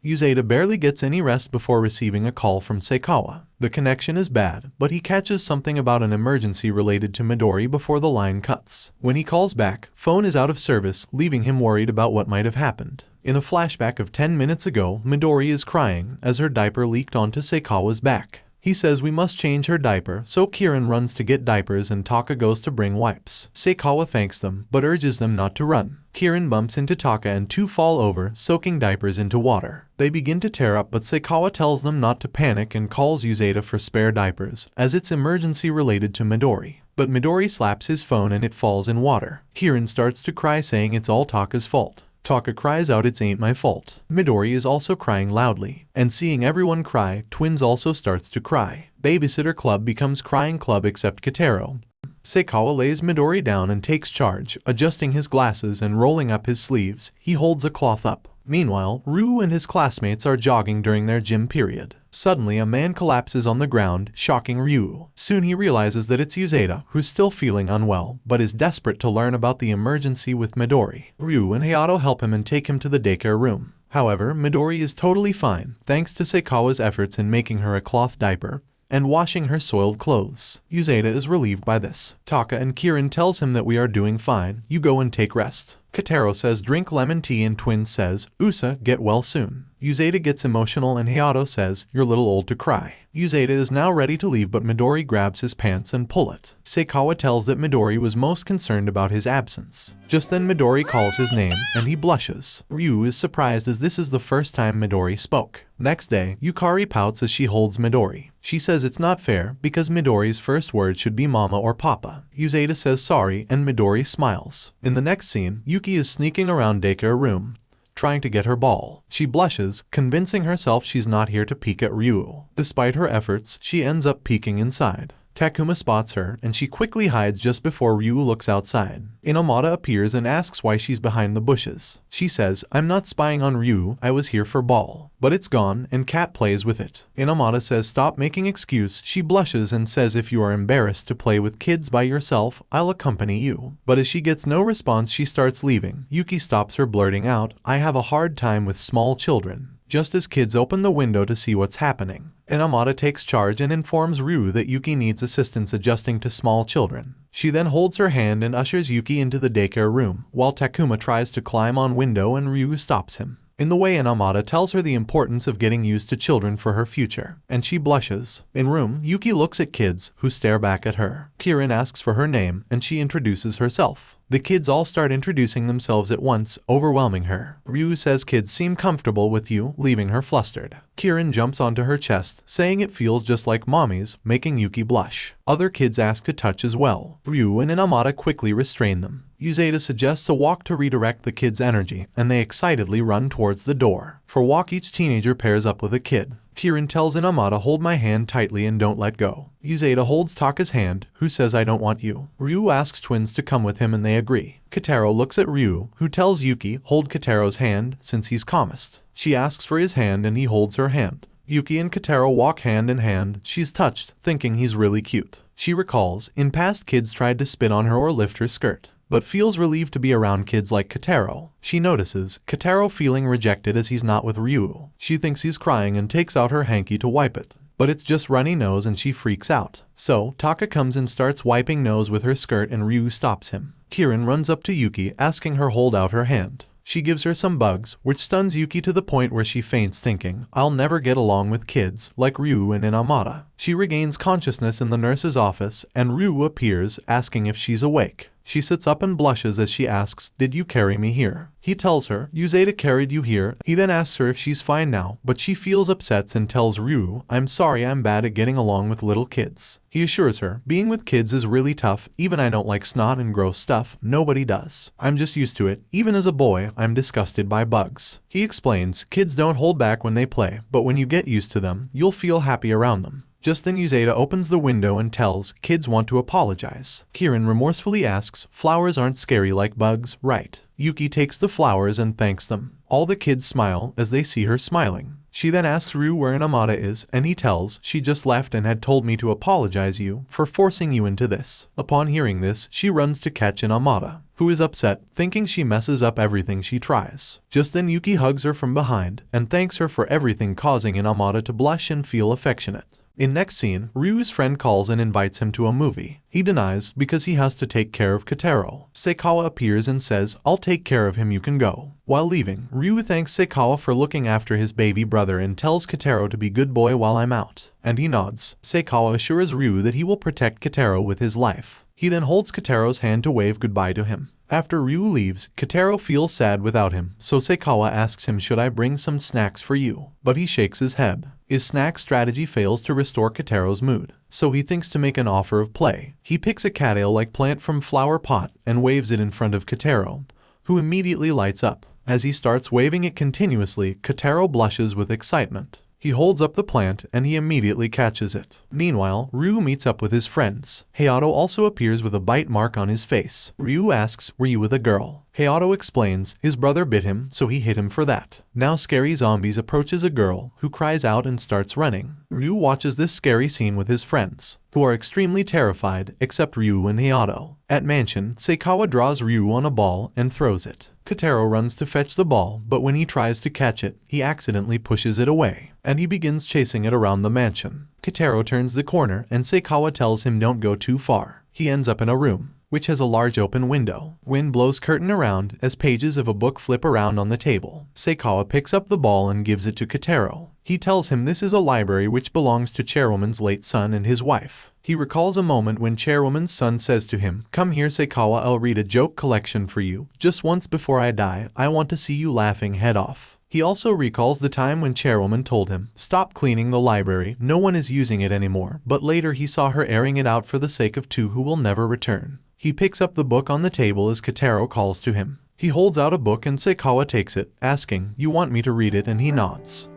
Uzeda barely gets any rest before receiving a call from Seikawa. The connection is bad, but he catches something about an emergency related to Midori before the line cuts. When he calls back, phone is out of service, leaving him worried about what might have happened. In a flashback of 10 minutes ago, Midori is crying as her diaper leaked onto Seikawa's back. He says we must change her diaper, so Kirin runs to get diapers and Taka goes to bring wipes. Seikawa thanks them, but urges them not to run. Kirin bumps into Taka and two fall over, soaking diapers into water. They begin to tear up, but Seikawa tells them not to panic and calls Uzeda for spare diapers, as it's emergency related to Midori. But Midori slaps his phone and it falls in water. Kirin starts to cry saying it's all Taka's fault. Taka cries out it ain't my fault. Midori is also crying loudly, and seeing everyone cry, Twins also starts to cry. Babysitter Club becomes Crying Club except Kotaro. Seikawa lays Midori down and takes charge, adjusting his glasses and rolling up his sleeves. He holds a cloth up. Meanwhile, Ryu and his classmates are jogging during their gym period. Suddenly, a man collapses on the ground, shocking Ryu. Soon he realizes that it's Uzeda, who's still feeling unwell, but is desperate to learn about the emergency with Midori. Ryu and Hayato help him and take him to the daycare room. However, Midori is totally fine, thanks to Seikawa's efforts in making her a cloth diaper and washing her soiled clothes. Uzeda is relieved by this. Taka and Kirin tells him that we are doing fine, you go and take rest. Kotaro says drink lemon tea and Twins says, Usa, get well soon. Uzeda gets emotional and Hayato says, you're a little old to cry. Uzeda is now ready to leave but Midori grabs his pants and pull it. Seikawa tells that Midori was most concerned about his absence. Just then Midori calls his name and he blushes. Ryu is surprised as this is the first time Midori spoke. Next day, Yukari pouts as she holds Midori. She says it's not fair because Midori's first word should be mama or papa. Uzeda says sorry and Midori smiles. In the next scene, Yuki is sneaking around daycare room, trying to get her ball. She blushes, convincing herself she's not here to peek at Ryu. Despite her efforts, she ends up peeking inside. Takuma spots her, and she quickly hides just before Ryu looks outside. Inomata appears and asks why she's behind the bushes. She says, I'm not spying on Ryu, I was here for ball. But it's gone, and Cat plays with it. Inomata says stop making excuse. She blushes and says if you are embarrassed to play with kids by yourself, I'll accompany you. But as she gets no response she starts leaving. Yuki stops her blurting out, I have a hard time with small children. just as kids open the window to see what's happening. Inamata takes charge and informs Ryu that Yuki needs assistance adjusting to small children. She then holds her hand and ushers Yuki into the daycare room, while Takuma tries to climb on window and Ryu stops him. In the way, Inamata tells her the importance of getting used to children for her future, and she blushes. In room, Yuki looks at kids, who stare back at her. Kirin asks for her name, and she introduces herself. The kids all start introducing themselves at once, overwhelming her. Ryu says kids seem comfortable with you, leaving her flustered. Kirin jumps onto her chest, saying it feels just like mommy's, making Yuki blush. Other kids ask to touch as well. Ryu and Inamata quickly restrain them. Uzeda suggests a walk to redirect the kids' energy, and they excitedly run towards the door. For walk, each teenager pairs up with a kid. Kirin tells Inamata, hold my hand tightly and don't let go. Uzeda holds Taka's hand, who says I don't want you. Ryu asks twins to come with him and they agree. Kotaro looks at Ryu, who tells Yuki, hold Kotaro's hand, since he's calmest. She asks for his hand and he holds her hand. Yuki and Kotaro walk hand in hand. She's touched, thinking he's really cute. She recalls, in past kids tried to spit on her or lift her skirt, but feels relieved to be around kids like Kotaro. She notices Kotaro feeling rejected as he's not with Ryu. She thinks he's crying and takes out her hanky to wipe it, but it's just runny nose and she freaks out. So, Taka comes and starts wiping nose with her skirt and Ryu stops him. Kirin runs up to Yuki, asking her hold out her hand. She gives her some bugs, which stuns Yuki to the point where she faints, thinking, I'll never get along with kids like Ryu and Inamata. She regains consciousness in the nurse's office, and Ryu appears, asking if she's awake. She sits up and blushes as she asks, did you carry me here? He tells her, Uzeda carried you here. He then asks her if she's fine now, but she feels upset and tells Ryu, I'm sorry, I'm bad at getting along with little kids. He assures her, being with kids is really tough, even I don't like snot and gross stuff, nobody does. I'm just used to it, even as a boy, I'm disgusted by bugs. He explains, kids don't hold back when they play, but when you get used to them, you'll feel happy around them. Just then Uzeda opens the window and tells, kids want to apologize. Kirin remorsefully asks, flowers aren't scary like bugs, right? Yuki takes the flowers and thanks them. All the kids smile as they see her smiling. She then asks Ryu where Inamata is, and he tells, she just left and had told me to apologize you for forcing you into this. Upon hearing this, she runs to catch Inamata, who is upset, thinking she messes up everything she tries. Just then Yuki hugs her from behind and thanks her for everything, causing Inamata to blush and feel affectionate. In next scene, Ryu's friend calls and invites him to a movie. He denies because he has to take care of Kotaro. Seikawa appears and says, I'll take care of him, you can go. While leaving, Ryu thanks Seikawa for looking after his baby brother and tells Kotaro to be good boy while I'm out. And he nods. Seikawa assures Ryu that he will protect Kotaro with his life. He then holds Kotaro's hand to wave goodbye to him. After Ryu leaves, Kotaro feels sad without him, so Seikawa asks him, should I bring some snacks for you? But he shakes his head. His snack strategy fails to restore Kotaro's mood, so he thinks to make an offer of play. He picks a cattail-like plant from flower pot and waves it in front of Kotaro, who immediately lights up. As he starts waving it continuously, Kotaro blushes with excitement. He holds up the plant and he immediately catches it. Meanwhile, Ryu meets up with his friends. Hayato also appears with a bite mark on his face. Ryu asks, were you with a girl? Hayato explains, his brother bit him, so he hit him for that. Now scary zombies approaches a girl, who cries out and starts running. Ryu watches this scary scene with his friends, who are extremely terrified, except Ryu and Hayato. At mansion, Seikawa draws Ryu on a ball and throws it. Kotaro runs to fetch the ball, but when he tries to catch it, he accidentally pushes it away, and he begins chasing it around the mansion. Kotaro turns the corner and Seikawa tells him don't go too far. He ends up in a room, which has a large open window. Wind blows curtain around as pages of a book flip around on the table. Seikawa picks up the ball and gives it to Kotaro. He tells him this is a library which belongs to Chairwoman's late son and his wife. He recalls a moment when Chairwoman's son says to him, come here Seikawa, I'll read a joke collection for you. Just once before I die, I want to see you laughing head off. He also recalls the time when Chairwoman told him, stop cleaning the library, no one is using it anymore, but later he saw her airing it out for the sake of two who will never return. He picks up the book on the table as Kotaro calls to him. He holds out a book and Seikawa takes it, asking, you want me to read it, and he nods.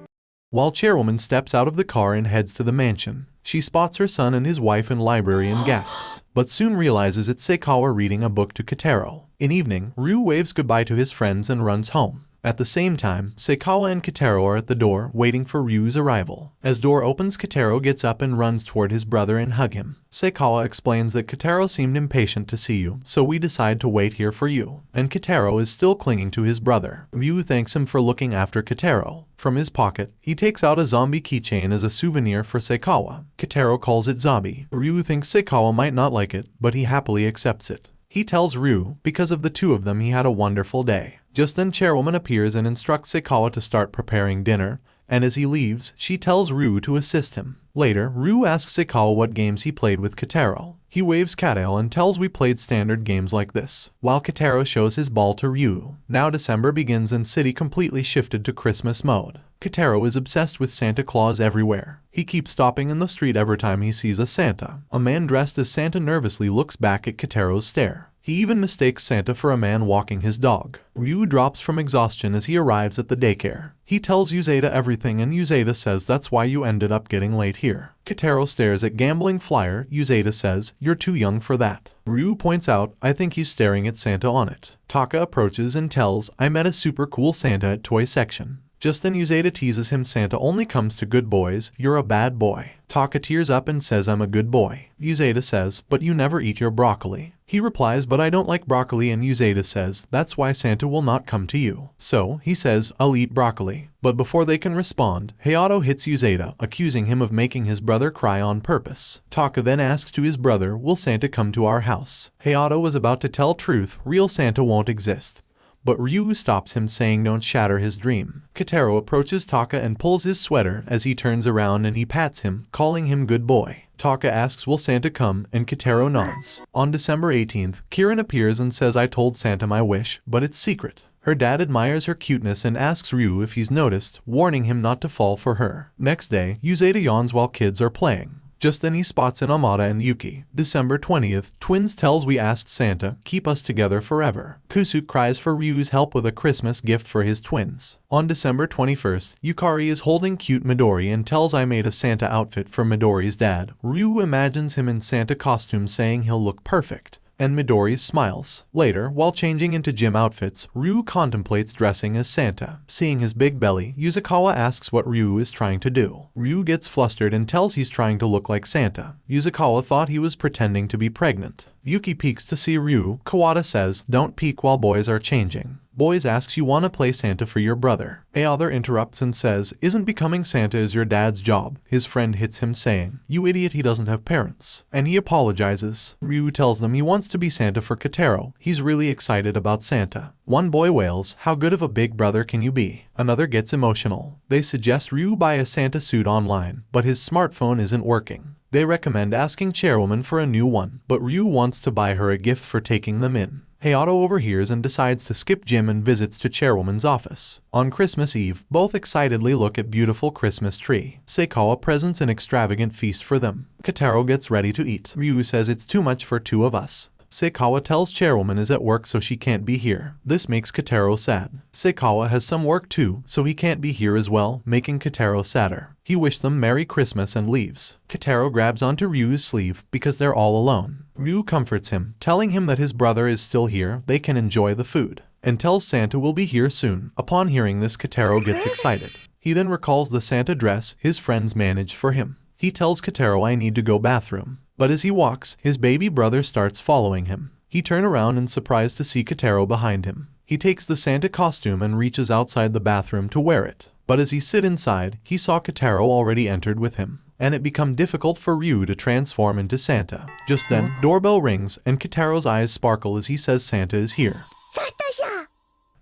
While Chairwoman steps out of the car and heads to the mansion, she spots her son and his wife in library and gasps, but soon realizes it's Seikawa reading a book to Kotaro. In evening, Ryu waves goodbye to his friends and runs home. At the same time, Seikawa and Kotaro are at the door, waiting for Ryu's arrival. As door opens, Kotaro gets up and runs toward his brother and hug him. Seikawa explains that Kotaro seemed impatient to see you, so we decide to wait here for you. And Kotaro is still clinging to his brother. Ryu thanks him for looking after Kotaro. From his pocket, he takes out a zombie keychain as a souvenir for Seikawa. Kotaro calls it zombie. Ryu thinks Seikawa might not like it, but he happily accepts it. He tells Ryu, because of the two of them he had a wonderful day. Just then Chairwoman appears and instructs Seikawa to start preparing dinner, and as he leaves, she tells Ryu to assist him. Later, Ryu asks Seikawa what games he played with Kotaro. He waves Katail and tells we played standard games like this, while Kotaro shows his ball to Ryu. Now December begins and city completely shifted to Christmas mode. Kotaro is obsessed with Santa Claus everywhere. He keeps stopping in the street every time he sees a Santa. A man dressed as Santa nervously looks back at Kotaro's stare. He even mistakes Santa for a man walking his dog. Ryu drops from exhaustion as he arrives at the daycare. He tells Uzeda everything and Uzeda says that's why you ended up getting late here. Kotaro stares at gambling flyer. Uzeda says, you're too young for that. Ryu points out, I think he's staring at Santa on it. Taka approaches and tells, I met a super cool Santa at toy section. Just then Uzeda teases him Santa only comes to good boys, you're a bad boy. Taka tears up and says I'm a good boy. Uzeda says, but you never eat your broccoli. He replies, but I don't like broccoli, and Uzeda says, that's why Santa will not come to you. So, he says, I'll eat broccoli. But before they can respond, Hayato hits Uzeda, accusing him of making his brother cry on purpose. Taka then asks to his brother, will Santa come to our house? Hayato was about to tell truth, real Santa won't exist. But Ryu stops him saying don't shatter his dream. Kotaro approaches Taka and pulls his sweater as he turns around and he pats him, calling him good boy. Taka asks will Santa come and Kotaro nods. On December 18th, Kirin appears and says I told Santa my wish, but it's secret. Her dad admires her cuteness and asks Ryu if he's noticed, warning him not to fall for her. Next day, Uzeda yawns while kids are playing. Just then he spots an Amada and Yuki. December 20th, twins tells we asked Santa, keep us together forever. Kusuke cries for Ryu's help with a Christmas gift for his twins. On December 21st, Yukari is holding cute Midori and tells I made a Santa outfit for Midori's dad. Ryu imagines him in Santa costume saying he'll look perfect. And Midori smiles. Later, while changing into gym outfits, Ryu contemplates dressing as Santa. Seeing his big belly, Yuzukawa asks what Ryu is trying to do. Ryu gets flustered and tells he's trying to look like Santa. Yuzukawa thought he was pretending to be pregnant. Yuki peeks to see Ryu. Kawada says, don't peek while boys are changing. Boys asks you wanna play Santa for your brother. Aother interrupts and says, isn't becoming Santa is your dad's job? His friend hits him saying, you idiot, he doesn't have parents. And he apologizes. Ryu tells them he wants to be Santa for Kotaro. He's really excited about Santa. One boy wails, how good of a big brother can you be? Another gets emotional. They suggest Ryu buy a Santa suit online, but his smartphone isn't working. They recommend asking Chairwoman for a new one, but Ryu wants to buy her a gift for taking them in. Hayato overhears and decides to skip gym and visits to Chairwoman's office. On Christmas Eve, both excitedly look at beautiful Christmas tree. Seikawa presents an extravagant feast for them. Kotaro gets ready to eat. Ryu says it's too much for two of us. Seikawa tells Chairwoman is at work so she can't be here. This makes Kotaro sad. Seikawa has some work too, so he can't be here as well, making Kotaro sadder. He wishes them Merry Christmas and leaves. Kotaro grabs onto Ryu's sleeve because they're all alone. Ryu comforts him, telling him that his brother is still here, they can enjoy the food, and tells Santa will be here soon. Upon hearing this, Kotaro gets excited. He then recalls the Santa dress his friends managed for him. He tells Kotaro I need to go bathroom. But as he walks, his baby brother starts following him. He turns around and surprised to see Kotaro behind him. He takes the Santa costume and reaches outside the bathroom to wear it. But as he sits inside, he saw Kotaro already entered with him, and it became difficult for Ryu to transform into Santa. Just then, doorbell rings and Kotaro's eyes sparkle as he says Santa is here.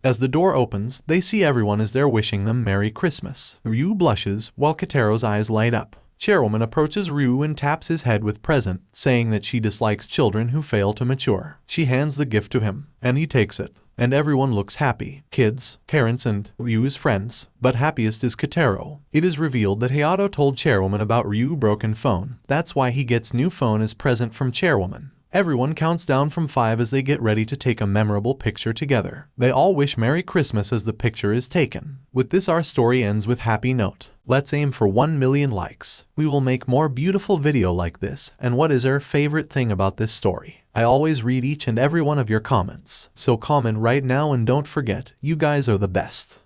As the door opens, they see everyone as they're wishing them Merry Christmas. Ryu blushes while Kotaro's eyes light up. Chairwoman approaches Ryu and taps his head with present, saying that she dislikes children who fail to mature. She hands the gift to him, and he takes it. And everyone looks happy. Kids, parents, and Ryu's friends. But happiest is Kotaro. It is revealed that Hayato told Chairwoman about Ryu's broken phone. That's why he gets new phone as present from Chairwoman. Everyone counts down from 5 as they get ready to take a memorable picture together. They all wish Merry Christmas as the picture is taken. With this, our story ends with happy note. Let's aim for 1 million likes. We will make more beautiful video like this. And what is our favorite thing about this story? I always read each and every one of your comments, so comment right now and don't forget, you guys are the best.